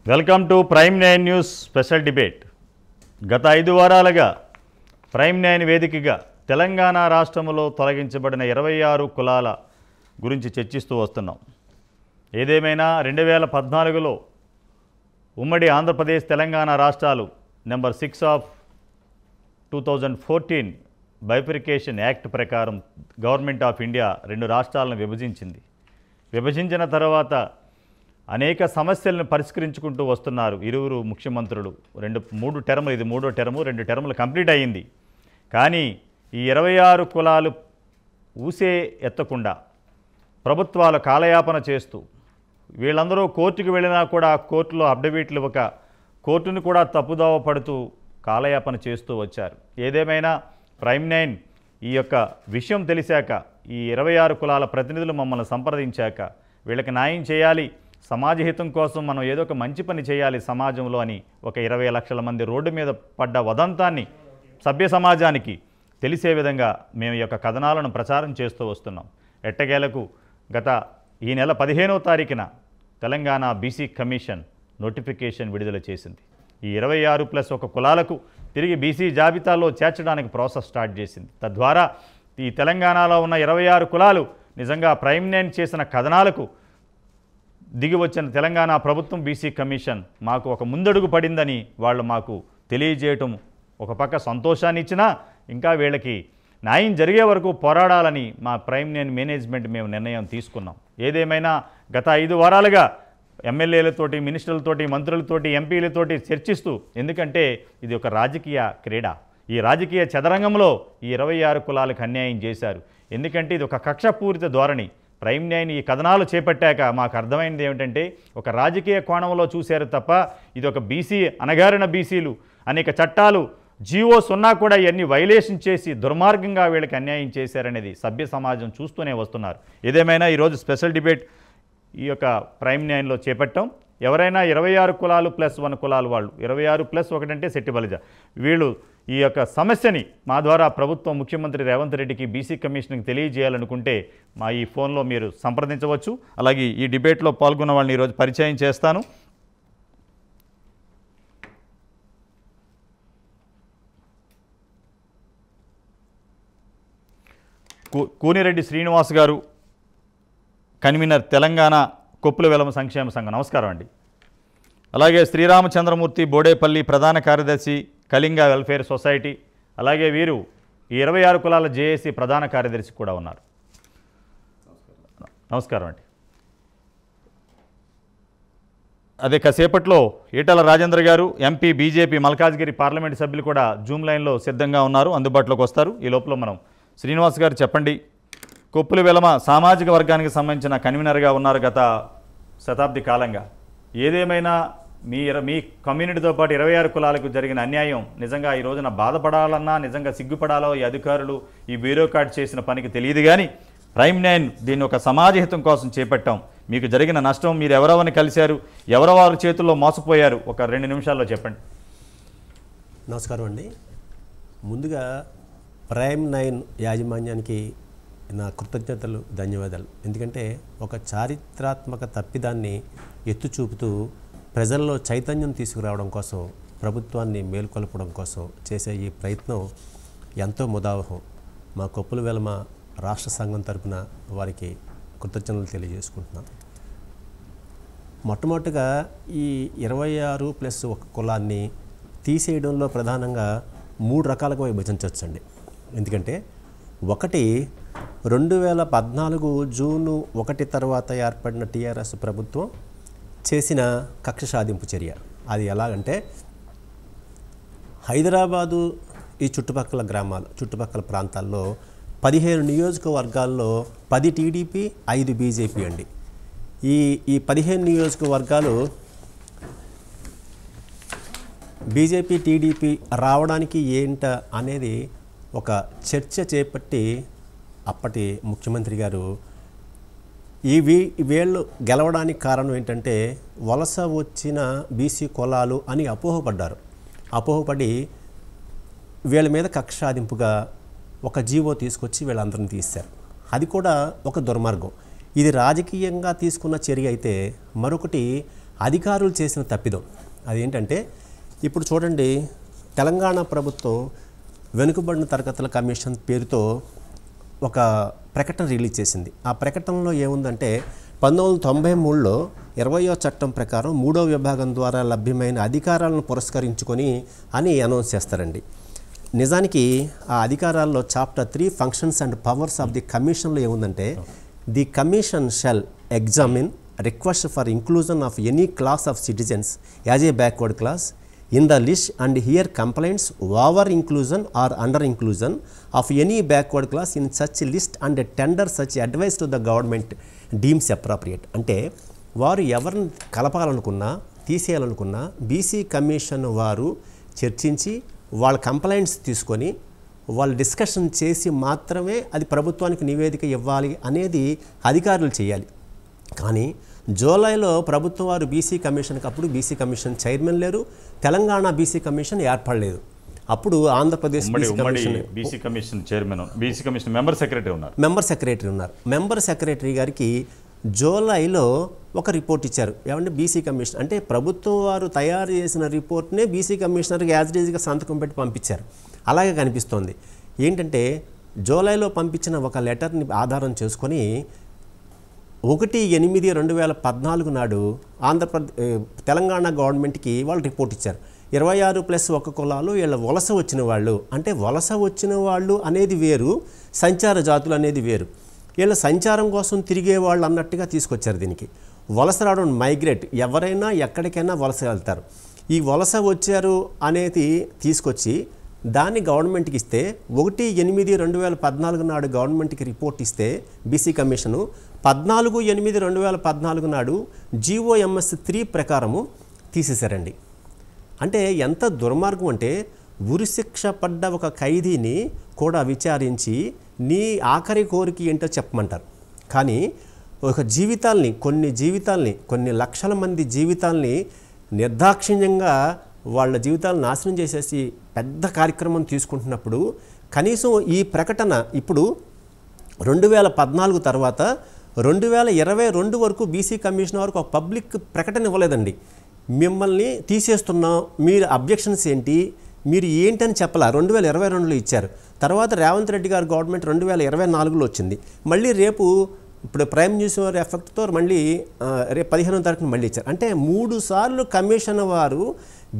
Welcome to prime 9 news special debate. గత 5 వారాలుగా prime 9 వేదికగా తెలంగాణ రాష్ట్రంలో తొలగించబడిన 26 కులాల గురించి చర్చిస్తూ వస్తున్నాం. ఏదేమైనా 2014లో ఉమ్మడి ఆంధ్రప్రదేశ్ తెలంగాణ రాష్ట్రాలు నెంబర్ 6 ఆఫ్ 2014 బైఫర్కేషన్ యాక్ట్ ప్రకారం గవర్నమెంట్ ఆఫ్ ఇండియా 2 రాష్ట్రాలను విభజించింది. విభజించిన తర్వాత అనేక సమస్యలను పరిష్కరించుకుంటూ వస్తున్నారు ఇరువురు ముఖ్యమంత్రులు. 3 టర్ములు, ఇది 3వ టర్ము, 2 టర్ములు కంప్లీట్ అయ్యింది. కానీ ఈ 26 కులాలు ఊసే ఎత్తకుండా ప్రభుత్వాలు కాలయాపన చేస్తూ వీళ్ళందరూ కోర్టుకు వెళ్ళినా కూడా కోర్టులో అఫిడవిట్లు ఇవ్వక కోర్టును కూడా తప్పుదోవ పడుతూ కాలయాపన చేస్తూ వచ్చారు. ఏదేమైనా ప్రైమ్ 9 ఈ యొక్క విషయం తెలిసాక ఈ 26 కులాల ప్రతినిధులు మమ్మల్ని సంప్రదించాక వీళ్ళకి న్యాయం చేయాలి, సమాజ హితం కోసం మనం ఏదో ఒక మంచి పని చేయాలి సమాజంలో అని ఒక 20 లక్షల మంది రోడ్డు మీద పడ్డ వదంతాన్ని సభ్య సమాజానికి తెలిసే విధంగా మేము ఈ యొక్క కథనాలను ప్రచారం చేస్తూ వస్తున్నాం. ఎట్టకేలకు ఈ నెల 15వ తారీఖున తెలంగాణ బీసీ కమిషన్ నోటిఫికేషన్ విడుదల చేసింది. ఈ 26+1 కులాలకు తిరిగి బీసీ జాబితాలో చేర్చడానికి ప్రాసెస్ స్టార్ట్ చేసింది. తద్వారా ఈ తెలంగాణలో ఉన్న 26 కులాలు నిజంగా ప్రైమ్ 9 చేసిన కథనాలకు దిగి వచ్చిన తెలంగాణ ప్రభుత్వం బీసీ కమిషన్ మాకు ఒక ముందడుగు పడిందని వాళ్ళు మాకు తెలియజేయటం ఒక పక్క సంతోషాన్ని ఇచ్చినా ఇంకా వీళ్ళకి న్యాయం జరిగే వరకు పోరాడాలని మా ప్రైమ్ 9 మేనేజ్మెంట్ మేము నిర్ణయం తీసుకున్నాం. ఏదేమైనా గత 5 వారాలుగా ఎమ్మెల్యేలతోటి, మినిస్టర్లతోటి, మంత్రులతోటి, ఎంపీలతోటి చర్చిస్తూ, ఎందుకంటే ఇది ఒక రాజకీయ క్రీడ. ఈ రాజకీయ చదరంగంలో ఈ 26 కులాలకు అన్యాయం చేశారు. ఎందుకంటే ఇది ఒక కక్షపూరిత ధోరణి. ప్రైమ్ 9 ఈ కథనాలు చేపట్టాక మాకు అర్థమైంది ఏమిటంటే ఒక రాజకీయ కోణంలో చూశారు తప్ప ఇది ఒక బీసీ అణగారిన బీసీలు అనేక చట్టాలు జీవోస్ ఉన్నా కూడా ఇవన్నీ వైలేషన్ చేసి దుర్మార్గంగా వీళ్ళకి అన్యాయం చేశారనేది సభ్య సమాజం చూస్తూనే వస్తున్నారు. ఏదేమైనా ఈరోజు స్పెషల్ డిబేట్ ఈ యొక్క ప్రైమ్ 9లో చేపట్టాం. ఎవరైనా 26 కులాలు +1 కులాలు వాళ్ళు 26+1 అంటే శెట్టి బలిజ వీళ్ళు ఈ యొక్క సమస్యని మా ద్వారా ప్రభుత్వం ముఖ్యమంత్రి రేవంత్ రెడ్డికి బీసీ కమిషన్కి తెలియజేయాలనుకుంటే మా ఈ ఫోన్లో మీరు సంప్రదించవచ్చు. అలాగే ఈ డిబేట్లో పాల్గొన్న వాళ్ళని ఈరోజు పరిచయం చేస్తాను. కూనిరెడ్డి శ్రీనివాస్ గారు, కన్వీనర్ తెలంగాణ కొప్పుల వెలమ సంక్షేమ సంఘం, నమస్కారం అండి. అలాగే శ్రీరామచంద్రమూర్తి బోడేపల్లి, ప్రధాన కార్యదర్శి కళింగ వెల్ఫేర్ సొసైటీ, అలాగే వీరు ఈ 26 కులాల జేఏసీ ప్రధాన కార్యదర్శి కూడా ఉన్నారు. నమస్కారం అండి. అదే కాసేపట్లో ఈటల రాజేంద్ర గారు, ఎంపీ బీజేపీ మల్కాజ్గిరి పార్లమెంట్ సభ్యులు కూడా జూమ్ లైన్లో సిద్ధంగా ఉన్నారు, అందుబాటులోకి వస్తారు. ఈ లోపల మనం శ్రీనివాస్ గారు చెప్పండి, కొప్పుల వెలమ సామాజిక వర్గానికి సంబంధించిన కన్వీనర్గా ఉన్నారు గత శతాబ్ది కాలంగా. ఏదేమైనా మీ కమ్యూనిటీతో పాటు 26 కులాలకు జరిగిన అన్యాయం నిజంగా ఈ రోజున బాధపడాలన్నా నిజంగా సిగ్గుపడాలో ఈ అధికారులు ఈ బ్యూరోక్రాట్ చేసిన పనికి తెలియదు. కానీ ప్రైమ్ 9 దీన్ని ఒక సమాజహితం కోసం చేపట్టాం. మీకు జరిగిన నష్టం, మీరు ఎవరెవరిని కలిశారు, ఎవరెవరి చేతుల్లో మోసపోయారు, ఒక 2 నిమిషాల్లో చెప్పండి. నమస్కారం అండి. ముందుగా ప్రైమ్ 9 యాజమాన్యానికి నా కృతజ్ఞతలు, ధన్యవాదాలు. ఎందుకంటే ఒక చారిత్రాత్మక తప్పిదాన్ని ఎత్తు చూపుతూ ప్రజల్లో చైతన్యం తీసుకురావడం కోసం, ప్రభుత్వాన్ని మేల్కొల్పడం కోసం చేసే ఈ ప్రయత్నం ఎంతో ముదావహం. మా కొప్పుల వెలమ రాష్ట్ర సంఘం తరపున వారికి కృతజ్ఞతలు తెలియజేసుకుంటున్నాను. మొట్టమొదటిగా ఈ 26+1 కులాన్ని తీసేయడంలో ప్రధానంగా 3 రకాలుగా విభజించవచ్చండి. ఎందుకంటే ఒకటి, 2014 జూన్ 1 తర్వాత ఏర్పడిన టీఆర్ఎస్ ప్రభుత్వం చేసిన కక్ష సాధింపు చర్య. అది ఎలాగంటే హైదరాబాదు ఈ చుట్టుపక్కల గ్రామాలు, చుట్టుపక్కల ప్రాంతాల్లో 15 నియోజకవర్గాల్లో 10 టీడీపీ, 5 బీజేపీ అండి. ఈ 15 నియోజకవర్గాలు బీజేపీ, టీడీపీ రావడానికి ఏంట అనేది ఒక చర్చ చేపట్టి అప్పటి ముఖ్యమంత్రి గారు వీళ్ళు గెలవడానికి కారణం ఏంటంటే వలస వచ్చిన బీసీ కులాలు అని అపోహపడ్డారు. అపోహపడి వీళ్ళ మీద కక్ష సాధింపుగా ఒక జీవో తీసుకొచ్చి వీళ్ళందరినీ తీశారు. అది కూడా ఒక దుర్మార్గం. ఇది రాజకీయంగా తీసుకున్న చర్య అయితే, మరొకటి అధికారులు చేసిన తప్పిదం అదేంటంటే ఇప్పుడు చూడండి, తెలంగాణ ప్రభుత్వం వెనుకబడిన తరగతుల కమిషన్ పేరుతో ఒక ప్రకటన రిలీజ్ చేసింది. ఆ ప్రకటనలో ఏముందంటే 1993లో 20వ చట్టం ప్రకారం 3వ విభాగం ద్వారా లభ్యమైన అధికారాలను పురస్కరించుకొని అని అనౌన్స్ చేస్తారండి. నిజానికి ఆ అధికారాల్లో chapter 3 functions and powers of the కమిషన్లో ఏముందంటే the commission shall examine request for inclusion of any class of citizens as a backward class in the list and hear complaints over inclusion or under inclusion of any backward class in such list and tender such advice to the government deems appropriate. అంటే వారు ఎవరిని కలపాలనుకున్నా తీసేయాలనుకున్నా BC commission వారు చర్చించి వాళ్ళ complaints తీసుకొని వాళ్ళు discussion చేసి మాత్రమే అది ప్రభుత్వానికి నివేదిక ఇవ్వాలి అనేది అధికారులు చేయాలి. కానీ జూలైలో ప్రభుత్వం వారు బీసీ కమిషన్కి అప్పుడు బీసీ కమిషన్ చైర్మన్ లేరు, తెలంగాణ బీసీ కమిషన్ ఏర్పడలేదు. అప్పుడు Andhra Pradesh BC commission chairman, BC commission member secretary ఉన్నారు. మెంబర్ సెక్రటరీ గారికి జూలైలో ఒక రిపోర్ట్ ఇచ్చారు. ఏమంటే బీసీ కమిషన్ అంటే ప్రభుత్వం వారు తయారు చేసిన రిపోర్ట్నే బీసీ కమిషనర్కి యాజ్ ఇట్ ఈజ్గా సంతకం పెట్టి పంపించారు. అలాగే కనిపిస్తోంది. ఏంటంటే జూలైలో పంపించిన ఒక లెటర్ని ఆధారం చేసుకొని 1/8/2014 నాడు తెలంగాణ గవర్నమెంట్కి వాళ్ళు రిపోర్ట్ ఇచ్చారు. 26+1 కులాలు వీళ్ళ వలస వచ్చిన వాళ్ళు, అంటే వలస వచ్చిన వాళ్ళు అనేది వేరు, సంచార జాతులు అనేది వేరు. వీళ్ళ సంచారం కోసం తిరిగే వాళ్ళు అన్నట్టుగా తీసుకొచ్చారు. దీనికి వలస రావడం మైగ్రేట్, ఎవరైనా ఎక్కడికైనా వలస వెళ్తారు. ఈ వలస వచ్చారు అనేది తీసుకొచ్చి దాన్ని గవర్నమెంట్కి ఇస్తే 1/8/2014 నాడు గవర్నమెంట్కి రిపోర్ట్ ఇస్తే బీసీ కమిషను 14/8/2014 నాడు GOMS 3 ప్రకారము తీసేశారండి. అంటే ఎంత దుర్మార్గం అంటే ఉరిశిక్ష పడ్డ ఒక ఖైదీని కూడా విచారించి నీ ఆఖరి కోరిక ఏంటో చెప్పమంటారు. కానీ ఒక జీవితాల్ని కొన్ని లక్షల మంది జీవితాల్ని నిర్దాక్షిణ్యంగా వాళ్ళ జీవితాలను నాశనం చేసేసి పెద్ద కార్యక్రమం తీసుకుంటున్నప్పుడు కనీసం ఈ ప్రకటన ఇప్పుడు 2014 తర్వాత 2022 వరకు బీసీ కమిషన్ వరకు ఒక పబ్లిక్ ప్రకటన ఇవ్వలేదండి. మిమ్మల్ని తీసేస్తున్నాం, మీరు అబ్జెక్షన్స్ ఏంటి, మీరు ఏంటని చెప్పాల. 2022లో ఇచ్చారు. తర్వాత రేవంత్ రెడ్డి గారు గవర్నమెంట్ 2024లో వచ్చింది. మళ్ళీ రేపు ఇప్పుడు ప్రైమ్ న్యూస్ వారి ఎఫెక్ట్తో మళ్ళీ రేపు 15వ తారీఖున మళ్ళీ ఇచ్చారు. అంటే 3 సార్లు కమిషన్ వారు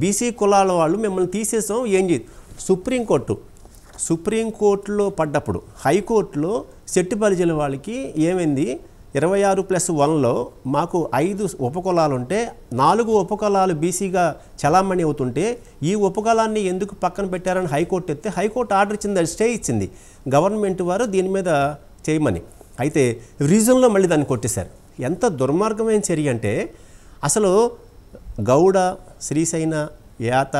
బీసీ కులాల వాళ్ళు మిమ్మల్ని తీసేసాం ఏం చేయ. సుప్రీంకోర్టులో పడ్డప్పుడు హైకోర్టులో సెట్టి బలిజల వాళ్ళకి ఏమైంది, 26+1లో మాకు 5 ఉపకులాలు ఉంటే 4 ఉపకులాలు బీసీగా చలామణి అవుతుంటే ఈ ఉపకులాన్ని ఎందుకు పక్కన పెట్టారని హైకోర్టు ఎత్తే హైకోర్టు ఆర్డర్ ఇచ్చింది, అది స్టే ఇచ్చింది గవర్నమెంట్ వారు దీని మీద చేయమని. అయితే రీజన్లో మళ్ళీ దాన్ని కొట్టేశారు. ఎంత దుర్మార్గమైన చర్య అంటే అసలు గౌడ, శ్రీశైన, యాత,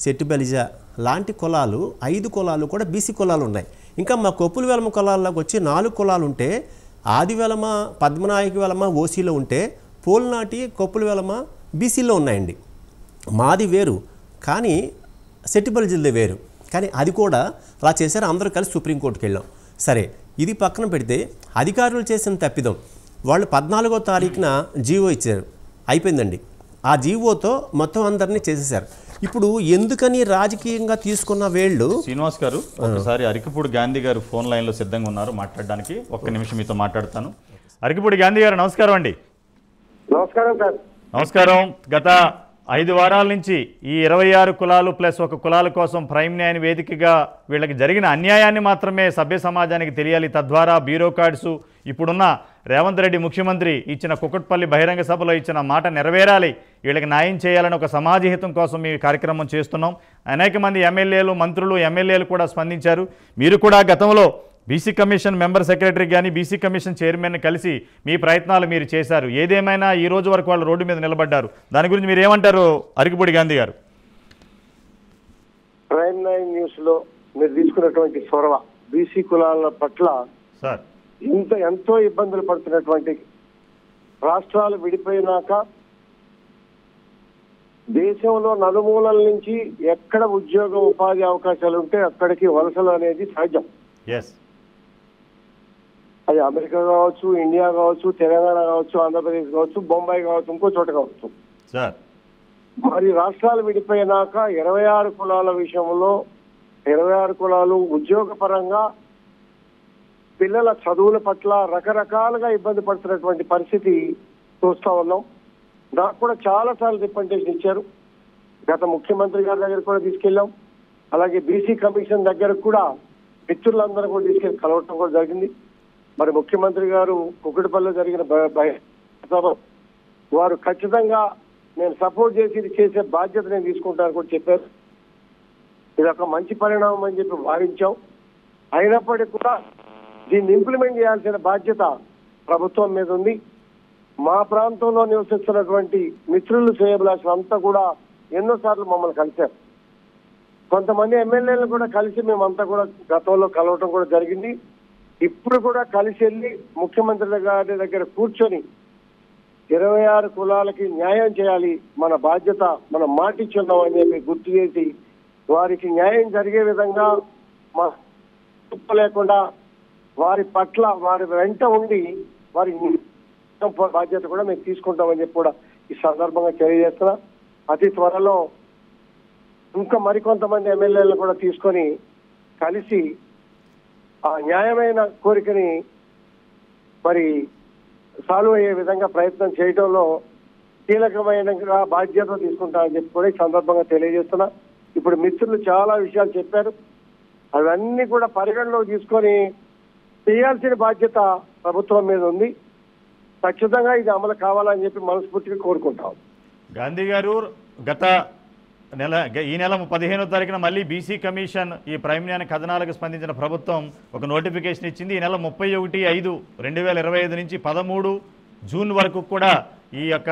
సెట్టిబలిజ లాంటి కులాలు 5 కులాలు కూడా బీసీ కులాలు ఉన్నాయి. ఇంకా మా కొప్పుల వెలమ కులాల్లోకి వచ్చి 4 కులాలు ఉంటే ఆది వెలమ, పద్మనాయక వెలమ ఓసీలో ఉంటే పోల్నాటి, కొప్పుల వెలమ బీసీలో ఉన్నాయండి. మాది వేరు కానీ సెట్టిబలిజల్దే వేరు. కానీ అది కూడా అలా చేశారు. అందరూ కలిసి సుప్రీంకోర్టుకి వెళ్ళాం. సరే, ఇది పక్కన పెడితే అధికారులు చేసిన తప్పిదం. వాళ్ళు 14వ తారీఖున జీవో ఇచ్చారు, అయిపోయిందండి. ఆ జీవోతో మొత్తం అందరినీ చేసేశారు. ఇప్పుడు ఎందుకని రాజకీయంగా తీసుకున్న వేళ్ళు. శ్రీనివాస్ గారు, ఒకసారి అరికపూడి గాంధీ గారు ఫోన్ లైన్లో సిద్ధంగా ఉన్నారు మాట్లాడడానికి. ఒక్క నిమిషం మీతో మాట్లాడతాను. అరికపూడి గాంధీ గారు నమస్కారం అండి. నమస్కారం సార్. నమస్కారం. గత 5 వారాల నుంచి ఈ 26 కులాలు ప్లస్ 1 కులాల కోసం ప్రైమ్ న్యాయ వేదికగా వీళ్ళకి జరిగిన అన్యాయాన్ని మాత్రమే సభ్య సమాజానికి తెలియాలి, తద్వారా బ్యూరోక్రాట్సు ఇప్పుడున్న రేవంత్ రెడ్డి ముఖ్యమంత్రి ఇచ్చిన కుకట్పల్లి బహిరంగ సభలో ఇచ్చిన మాట నెరవేరాలి, వీళ్ళకి న్యాయం చేయాలని ఒక సమాజహితం కోసం ఈ కార్యక్రమం చేస్తున్నాం. అనేక మంది ఎమ్మెల్యేలు, మంత్రులు, ఎమ్మెల్యేలు కూడా స్పందించారు. మీరు కూడా గతంలో బీసీ కమిషన్ మెంబర్ సెక్రటరీ కానీ బీసీ కమిషన్ చైర్మన్ని కలిసి మీ ప్రయత్నాలు మీరు చేశారు. ఏదేమైనా ఈ రోజు వరకు వాళ్ళు రోడ్డు మీద నిలబడ్డారు. దాని గురించి మీరు ఏమంటారు అరికపూడి గాంధీ గారు? ప్రైమ్ 9 న్యూస్లో మీరు తీసుకున్నటువంటి చొరవ బీసీ కులాల పట్ల సార్ ఎంతో ఇబ్బందులు పడుతున్నటువంటి రాష్ట్రాలు విడిపోయినాక దేశంలో నలుమూలల నుంచి ఎక్కడ ఉద్యోగ ఉపాధి అవకాశాలు ఉంటే అక్కడికి వలసలు అనేది సహజం. అది అమెరికా కావచ్చు, ఇండియా కావచ్చు, తెలంగాణ కావచ్చు, ఆంధ్రప్రదేశ్ కావచ్చు, బొంబాయి కావచ్చు, ఇంకో చోట కావచ్చు. సార్ మరి రాష్ట్రాలు విడిపోయినాక 26 కులాల విషయంలో 26 కులాలు ఉద్యోగపరంగా పిల్లల చదువుల పట్ల రకరకాలుగా ఇబ్బంది పడుతున్నటువంటి పరిస్థితి చూస్తా ఉన్నాం. నాకు కూడా చాలా సార్లు రిప్రజెంటేషన్ ఇచ్చారు. గత ముఖ్యమంత్రి గారి దగ్గర కూడా తీసుకెళ్ళాం. అలాగే బీసీ కమిషన్ దగ్గర కూడా మిత్రులందరూ కూడా తీసుకెళ్లి కలవటం కూడా జరిగింది. మరి ముఖ్యమంత్రి గారు కుక్కటిపల్లిలో జరిగిన సభ వారు ఖచ్చితంగా నేను సపోర్ట్ చేసి ఇది చేసే బాధ్యత నేను తీసుకుంటానని కూడా చెప్పారు. ఇది ఒక మంచి పరిణామం అని చెప్పి భావించాం. అయినప్పటికీ కూడా దీన్ని ఇంప్లిమెంట్ చేయాల్సిన బాధ్యత ప్రభుత్వం మీద ఉంది. మా ప్రాంతంలో నివసిస్తున్నటువంటి మిత్రులు శ్రేయభిలాషులు అంతా కూడా ఎన్నోసార్లు మమ్మల్ని కలిశారు. కొంతమంది ఎమ్మెల్యేలు కూడా కలిసి మేమంతా కూడా గతంలో కలవటం కూడా జరిగింది. ఇప్పుడు కూడా కలిసి వెళ్ళి ముఖ్యమంత్రి గారి దగ్గర కూర్చొని 26 కులాలకి న్యాయం చేయాలి, మన బాధ్యత, మనం మాటిచ్చున్నాం అని చెప్పి గుర్తు చేసి వారికి న్యాయం జరిగే విధంగా మా లేకుండా వారి పట్ల వారి వెంట ఉండి వారి బాధ్యత కూడా మేము తీసుకుంటామని చెప్పి కూడా ఈ సందర్భంగా తెలియజేస్తున్నా. అతి త్వరలో ఇంకా మరికొంతమంది ఎమ్మెల్యేలను కూడా తీసుకొని కలిసి ఆ న్యాయమైన కోరికని మరి సాల్వ్ అయ్యే విధంగా ప్రయత్నం చేయడంలో కీలకమైన బాధ్యత తీసుకుంటామని చెప్పి కూడా ఈ సందర్భంగా తెలియజేస్తున్నా. ఇప్పుడు మిత్రులు చాలా విషయాలు చెప్పారు. అవన్నీ కూడా పరిగణలో తీసుకొని చేయాల్సిన బాధ్యత ప్రభుత్వం మీద ఉంది. ఖచ్చితంగా ఇది అమలు కావాలని చెప్పి మనస్ఫూర్తిగా కోరుకుంటాం. గాంధీ గారు ఈ నెల 15వ తారీఖున మళ్ళీ బీసీ కమిషన్ ఈ ప్రైమ్యాన్ కథనాలకు స్పందించిన ప్రభుత్వం ఒక నోటిఫికేషన్ ఇచ్చింది. ఈ నెల 31/5/2025 నుంచి 13 జూన్ వరకు కూడా ఈ యొక్క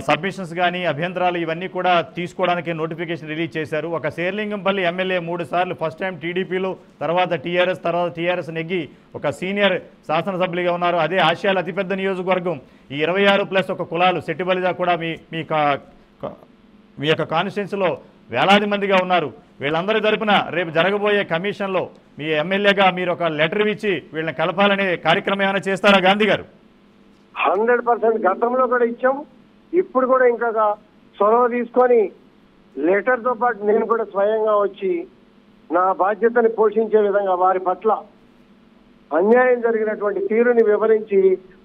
సబ్మిషన్స్ కానీ అభ్యంతరాలు ఇవన్నీ కూడా తీసుకోవడానికి నోటిఫికేషన్ రిలీజ్ చేశారు. ఒక శేర్లింగంపల్లి ఎమ్మెల్యే 3 సార్లు ఫస్ట్ టైం టీడీపీలో, తర్వాత టీఆర్ఎస్ నెగ్గి ఒక సీనియర్ శాసనసభ్యులుగా ఉన్నారు. అదే ఆసియాలో అతిపెద్ద నియోజకవర్గం. ఈ 26+ ఒక కులాలు సెట్టిబలిజా కూడా మీ యొక్క కాన్స్టిట్యున్సీలో వేలాది మందిగా ఉన్నారు. వీళ్ళందరి తరపున రేపు జరగబోయే కమిషన్లో మీ ఎమ్మెల్యేగా మీరు ఒక లెటర్ ఇచ్చి వీళ్ళని కలపాలనే కార్యక్రమం ఏమైనా చేస్తారా గాంధీ గారు? 100% గతంలో కూడా ఇచ్చాం. ఇప్పుడు కూడా ఇంకా చొరవ తీసుకొని లెటర్తో పాటు నేను కూడా స్వయంగా వచ్చి నా బాధ్యతని పోషించే విధంగా వారి పట్ల అన్యాయం జరిగినటువంటి తీరుని వివరించి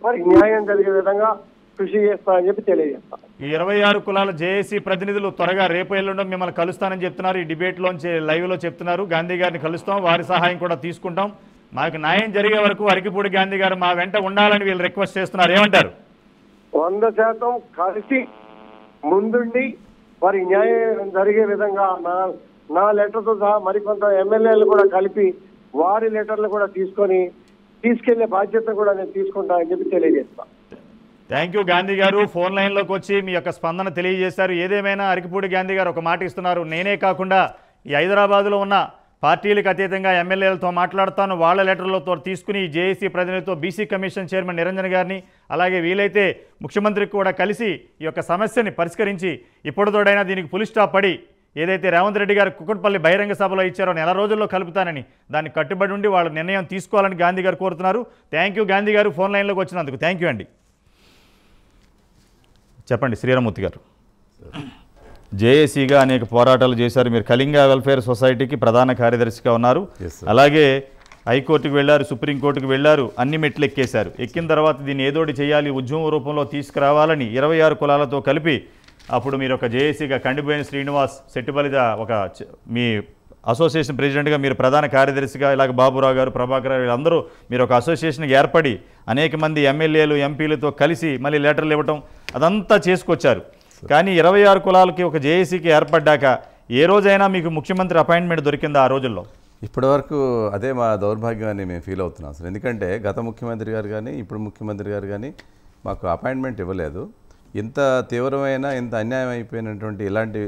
వారికి న్యాయం జరిగే విధంగా కృషి చేస్తానని చెప్పి తెలియజేస్తాను. ఈ 26 కులాల జేఏసీ ప్రతినిధులు త్వరగా రేపు ఎల్లుండో మిమ్మల్ని కలుస్తానని చెప్తున్నారు. ఈ డిబేట్లోంచి లైవ్లో చెప్తున్నారు. గాంధీ గారిని కలుస్తాం, వారి సహాయం కూడా తీసుకుంటాం. మాకు న్యాయం జరిగే వరకు అరికిపూడి గాంధీ గారు మా వెంట ఉండాలని వీళ్ళు రిక్వెస్ట్ చేస్తున్నారు. ఏమంటారు? 100% కలిసి ముందుండి వారి న్యాయం జరిగే విధంగా నా లెటర్తో సహా మరికొంత ఎమ్మెల్యేలు కూడా కలిపి వారి లెటర్లు కూడా తీసుకెళ్లే బాధ్యత కూడా నేను తీసుకుంటానని చెప్పి తెలియజేస్తాను. థ్యాంక్ యూ గాంధీ గారు. ఫోన్ లైన్లోకి వచ్చి మీ యొక్క స్పందన తెలియజేశారు. ఏదేమైనా అరికిపూడి గాంధీ గారు ఒక మాట ఇస్తున్నారు. నేనే కాకుండా ఈ హైదరాబాద్లో ఉన్న పార్టీలకు అతీతంగా ఎమ్మెల్యేలతో మాట్లాడతాను, వాళ్ళ లెటర్లతో తీసుకుని జేఏసీ ప్రతినిధితో బీసీ కమిషన్ చైర్మన్ నిరంజన్ గారిని, అలాగే వీలైతే ముఖ్యమంత్రికి కూడా కలిసి ఈ యొక్క సమస్యని పరిష్కరించి ఇప్పటితోడైనా దీనికి ఫుల్ స్టాప్ పడి ఏదైతే రేవంత్ రెడ్డి గారు కుక్కట్పల్లి బహిరంగ సభలో ఇచ్చారో నెల రోజుల్లో కలుపుతానని దాన్ని కట్టుబడి ఉండి వాళ్ళ నిర్ణయం తీసుకోవాలని గాంధీ గారు కోరుతున్నారు. థ్యాంక్ యూ గాంధీ గారు ఫోన్ లైన్లోకి వచ్చినందుకు. థ్యాంక్ యూ అండి. చెప్పండి శ్రీరామూర్తి గారు. జేఏసీగా అనేక పోరాటాలు చేశారు. మీరు కళింగ వెల్ఫేర్ సొసైటీకి ప్రధాన కార్యదర్శిగా ఉన్నారు. అలాగే హైకోర్టుకు వెళ్ళారు, సుప్రీంకోర్టుకు వెళ్ళారు, అన్ని మెట్లు ఎక్కేశారు. ఎక్కిన తర్వాత దీన్ని ఏదోటి చేయాలి, ఉద్యమ రూపంలో తీసుకురావాలని 26 కులాలతో కలిపి అప్పుడు మీరు ఒక జేఏసీగా కండిపోయిన శ్రీనివాస్ సెట్టిబలిజ ఒక మీ అసోసియేషన్ ప్రెసిడెంట్గా మీరు ప్రధాన కార్యదర్శిగా ఇలాగ బాబురావు గారు, ప్రభాకర్ గారు వీళ్ళందరూ మీరు ఒక అసోసియేషన్కి ఏర్పడి అనేక మంది ఎమ్మెల్యేలు ఎంపీలతో కలిసి మళ్ళీ లెటర్లు ఇవ్వటం అదంతా చేసుకొచ్చారు. కానీ 26 కులాలకి ఒక జేఏసీకి ఏర్పడ్డాక ఏ రోజైనా మీకు ముఖ్యమంత్రి అపాయింట్మెంట్ దొరికిందా ఆ రోజుల్లో? ఇప్పటివరకు అదే మా దౌర్భాగ్యాన్ని మేము ఫీల్ అవుతున్నాం అసలు. ఎందుకంటే గత ముఖ్యమంత్రి గారు కానీ ఇప్పుడు ముఖ్యమంత్రి గారు కానీ మాకు అపాయింట్మెంట్ ఇవ్వలేదు. ఇంత తీవ్రమైన ఇంత అన్యాయం అయిపోయినటువంటి ఇలాంటి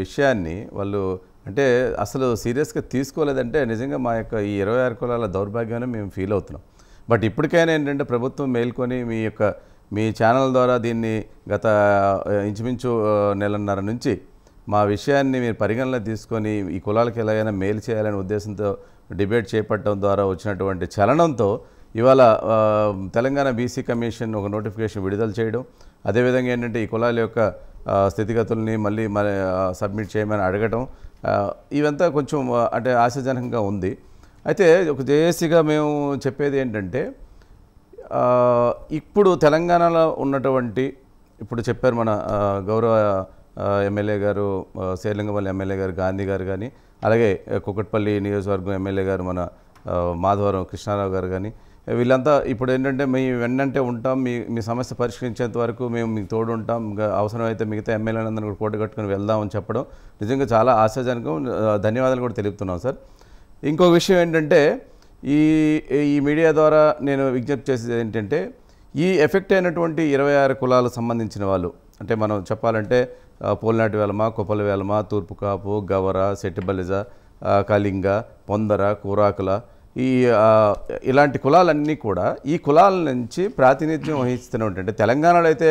విషయాన్ని వాళ్ళు అంటే అసలు సీరియస్గా తీసుకోలేదంటే నిజంగా మా యొక్క ఈ 26 కులాల దౌర్భాగ్యాన్ని మేము ఫీల్ అవుతున్నాం. బట్ ఇప్పటికైనా ఏంటంటే ప్రభుత్వం మేల్కొని మీ ఛానల్ ద్వారా దీన్ని గత ఇంచుమించు నెలన్నర నుంచి మా విషయాన్ని మీరు పరిగణలో తీసుకొని ఈ కులాలకు ఎలాగైనా మేలు చేయాలనే ఉద్దేశంతో డిబేట్ చేపట్టడం ద్వారా వచ్చినటువంటి చలనంతో ఇవాళ తెలంగాణ బీసీ కమిషన్ ఒక నోటిఫికేషన్ విడుదల చేయడం, అదేవిధంగా ఏంటంటే ఈ కులాల యొక్క స్థితిగతుల్ని మళ్ళీ సబ్మిట్ చేయమని అడగటం ఇవంతా కొంచెం అంటే ఆశాజనకంగా ఉంది. అయితే ఒక జేఏసీగా మేము చెప్పేది ఏంటంటే ఇప్పుడు తెలంగాణలో ఉన్నటువంటి ఇప్పుడు చెప్పారు మన గౌరవ ఎమ్మెల్యే గారు శేర్లింగపల్లి ఎమ్మెల్యే గారు గాంధీ గారు కానీ, అలాగే కుకట్పల్లి నియోజకవర్గం ఎమ్మెల్యే గారు మన మాధవరం కృష్ణారావు గారు కానీ, వీళ్ళంతా ఇప్పుడు ఏంటంటే మీ వెన్నంటే ఉంటాం, మీ సమస్య పరిష్కరించేంత వరకు మేము మీకు తోడు ఉంటాం, అవసరమైతే మిగతా ఎమ్మెల్యేలందరినీ కూడా కోట కట్టుకుని వెళ్దామని చెప్పడం నిజంగా చాలా ఆశాజనకం. ధన్యవాదాలు కూడా తెలుపుతున్నాం సార్. ఇంకో విషయం ఏంటంటే ఈ మీడియా ద్వారా నేను విజ్ఞప్తి చేసేది ఏంటంటే ఈ ఎఫెక్ట్ అయినటువంటి 26 కులాలకు సంబంధించిన వాళ్ళు, అంటే మనం చెప్పాలంటే పోలినాటి వేలమ, కొప్పల వేలమ, తూర్పు కాపు, గవర, సెట్టిబలిజ, కళింగ, పొందర, కూరాకుల, ఇలాంటి కులాలన్నీ కూడా ఈ కులాల నుంచి ప్రాతినిధ్యం వహిస్తున్నటువంటి, తెలంగాణలో అయితే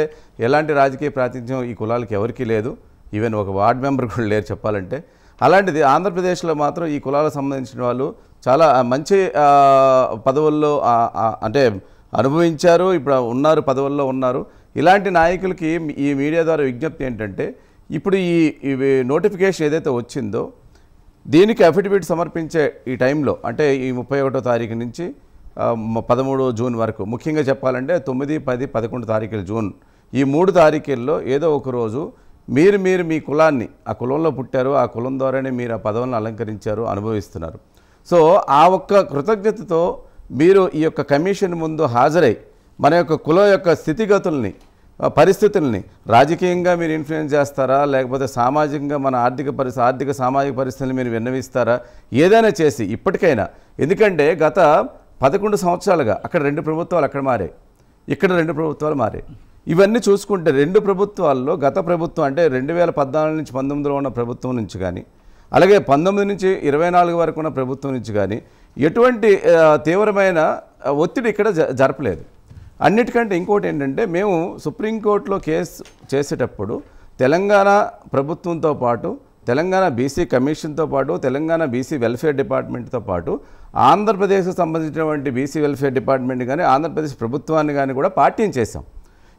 ఎలాంటి రాజకీయ ప్రాతినిధ్యం ఈ కులాలకి ఎవరికీ లేదు, ఈవెన్ ఒక వార్డ్ మెంబర్ కూడా లేరు చెప్పాలంటే. అలాంటిది ఆంధ్రప్రదేశ్లో మాత్రం ఈ కులాలకు సంబంధించిన వాళ్ళు చాలా మంచి పదవుల్లో అంటే అనుభవించారు, ఇప్పుడు ఉన్నారు, పదవుల్లో ఉన్నారు. ఇలాంటి నాయకులకి ఈ మీడియా ద్వారా విజ్ఞప్తి ఏంటంటే ఇప్పుడు ఈ నోటిఫికేషన్ ఏదైతే వచ్చిందో దీనికి అఫిడవిట్ సమర్పించే ఈ టైంలో, అంటే ఈ 31వ తారీఖు నుంచి 13 జూన్ వరకు, ముఖ్యంగా చెప్పాలంటే 9, 10, 11 తారీఖుల జూన్, ఈ 3 తారీఖుల్లో ఏదో ఒక రోజు మీరు మీ కులాన్ని, ఆ కులంలో పుట్టారు, ఆ కులం ద్వారానే మీరు ఆ పదవులను అలంకరించారు, అనుభవిస్తున్నారు. సో ఆ ఒక్క కృతజ్ఞతతో మీరు ఈ యొక్క కమిషన్ ముందు హాజరై మన యొక్క కులం యొక్క స్థితిగతుల్ని, పరిస్థితుల్ని రాజకీయంగా మీరు ఇన్ఫ్లుయెన్స్ చేస్తారా, లేకపోతే సామాజికంగా మన ఆర్థిక సామాజిక పరిస్థితులను మీరు విన్నవిస్తారా, ఏదైనా చేసి ఇప్పటికైనా, ఎందుకంటే గత 11 సంవత్సరాలుగా అక్కడ 2 ప్రభుత్వాలు అక్కడ మారాయి, ఇక్కడ 2 ప్రభుత్వాలు మారాయి. ఇవన్నీ చూసుకుంటే 2 ప్రభుత్వాల్లో గత ప్రభుత్వం అంటే 2014 నుంచి 19లో ఉన్న ప్రభుత్వం నుంచి కానీ, అలాగే 19 నుంచి 24 వరకు ఉన్న ప్రభుత్వం నుంచి కానీ ఎటువంటి తీవ్రమైన ఒత్తిడి ఇక్కడ జరపలేదు. అన్నిటికంటే ఇంకోటి ఏంటంటే మేము సుప్రీంకోర్టులో కేసు చేసేటప్పుడు తెలంగాణ ప్రభుత్వంతో పాటు, తెలంగాణ బీసీ కమిషన్తో పాటు, తెలంగాణ బీసీ వెల్ఫేర్ డిపార్ట్మెంట్తో పాటు ఆంధ్రప్రదేశ్కి సంబంధించినటువంటి బీసీ వెల్ఫేర్ డిపార్ట్మెంట్ కానీ, ఆంధ్రప్రదేశ్ ప్రభుత్వాన్ని కానీ కూడా పార్టీని చేశాం.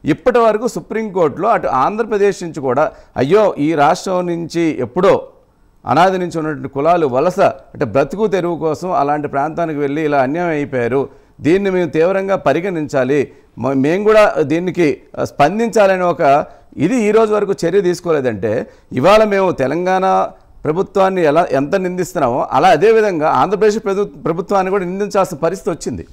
ఇప్పటి వరకు సుప్రీంకోర్టులో అటు ఆంధ్రప్రదేశ్ నుంచి కూడా అయ్యో ఈ రాష్ట్రం నుంచి ఎప్పుడో అనాది నుంచి ఉన్నటువంటి కులాలు వలస, అంటే బ్రతుకు తెరువు కోసం అలాంటి ప్రాంతానికి వెళ్ళి ఇలా అన్యాయం అయిపోయారు, దీన్ని మేము తీవ్రంగా పరిగణించాలి, మేము కూడా దీనికి స్పందించాలని ఒక ఇది ఈరోజు వరకు చర్య తీసుకోలేదంటే, ఇవాళ మేము తెలంగాణ ప్రభుత్వాన్ని ఎంత నిందిస్తున్నామో అలా అదేవిధంగా ఆంధ్రప్రదేశ్ ప్రభుత్వాన్ని కూడా నిందించాల్సిన పరిస్థితి వచ్చింది.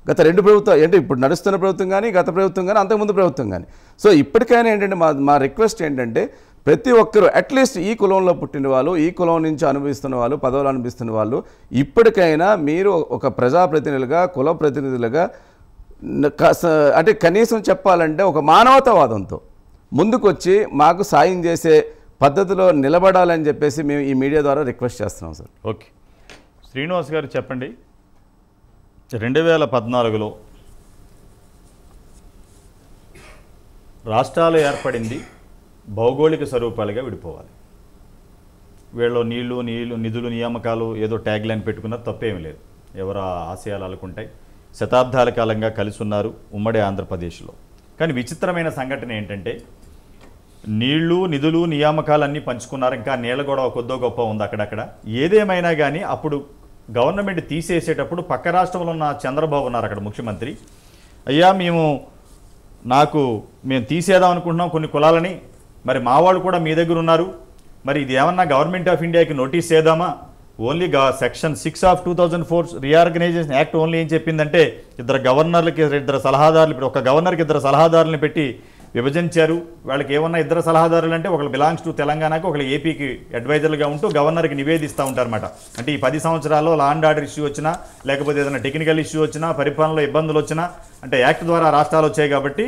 గత 2 ప్రభుత్వాలు అంటే ఇప్పుడు నడుస్తున్న ప్రభుత్వం కానీ, గత ప్రభుత్వం కానీ, అంతకుముందు ప్రభుత్వం కానీ. సో ఇప్పటికైనా ఏంటంటే మా రిక్వెస్ట్ ఏంటంటే ప్రతి ఒక్కరూ అట్లీస్ట్ ఈ కులంలో పుట్టిన వాళ్ళు, ఈ కులం నుంచి అనుభవిస్తున్న వాళ్ళు, పదవులు అనుభవిస్తున్న వాళ్ళు ఇప్పటికైనా మీరు ఒక ప్రజాప్రతినిధులుగా, కుల ప్రతినిధులుగా, అంటే కనీసం చెప్పాలంటే ఒక మానవతావాదంతో ముందుకొచ్చి మాకు సాయం చేసే పద్ధతిలో నిలబడాలని చెప్పేసి మేము ఈ మీడియా ద్వారా రిక్వెస్ట్ చేస్తున్నాం సార్. ఓకే, శ్రీనివాస్ గారు చెప్పండి. 2014లో రాష్ట్రాలు ఏర్పడింది భౌగోళిక స్వరూపాలుగా విడిపోవాలి. వీళ్ళు నిధులు, నియామకాలు ఏదో ట్యాగ్ లైన్ పెట్టుకున్న తప్పేమీ లేదు, ఎవరు ఆశయాలు అలుకుంటాయి. శతాబ్దాల కాలంగా కలిసి ఉన్నారు ఉమ్మడి ఆంధ్రప్రదేశ్లో. కానీ విచిత్రమైన సంఘటన ఏంటంటే నిధులు, నియామకాలన్నీ పంచుకున్నారు, ఇంకా నీళ్ళ గొడవ కొద్దో గొప్ప ఉంది అక్కడక్కడ. ఏదేమైనా కానీ అప్పుడు గవర్నమెంట్ తీసేసేటప్పుడు పక్క రాష్ట్రంలో ఉన్న చంద్రబాబు ఉన్నారు అక్కడ ముఖ్యమంత్రి. అయ్యా మేము తీసేద్దాం అనుకుంటున్నాం కొన్ని కులాలని, మరి మా వాళ్ళు కూడా మీ దగ్గర ఉన్నారు, మరి ఇది ఏమన్నా గవర్నమెంట్ ఆఫ్ ఇండియాకి నోటీస్ చేద్దామా? Only section 6 of 2004 reorganisation act only ఏం చెప్పిందంటే 2 గవర్నర్లకి 2 సలహాదారులు, ఇప్పుడు ఒక గవర్నర్కి 2 సలహాదారులను పెట్టి విభజించారు. వాళ్ళకి ఏమన్నా 2 సలహాదారులు అంటే ఒకళ్ళు బిలాంగ్స్ టు తెలంగాణకు, ఒకళ్ళు ఏపీకి అడ్వైజర్లుగా ఉంటూ గవర్నర్కి నివేదిస్తూ ఉంటారన్నమాట. అంటే ఈ 10 సంవత్సరాల్లో లా అండ్ ఆర్డర్ ఇష్యూ వచ్చినా, లేకపోతే ఏదైనా టెక్నికల్ ఇష్యూ వచ్చినా, పరిపాలనలో ఇబ్బందులు వచ్చినా, అంటే యాక్ట్ ద్వారా రాష్ట్రాలు వచ్చాయి కాబట్టి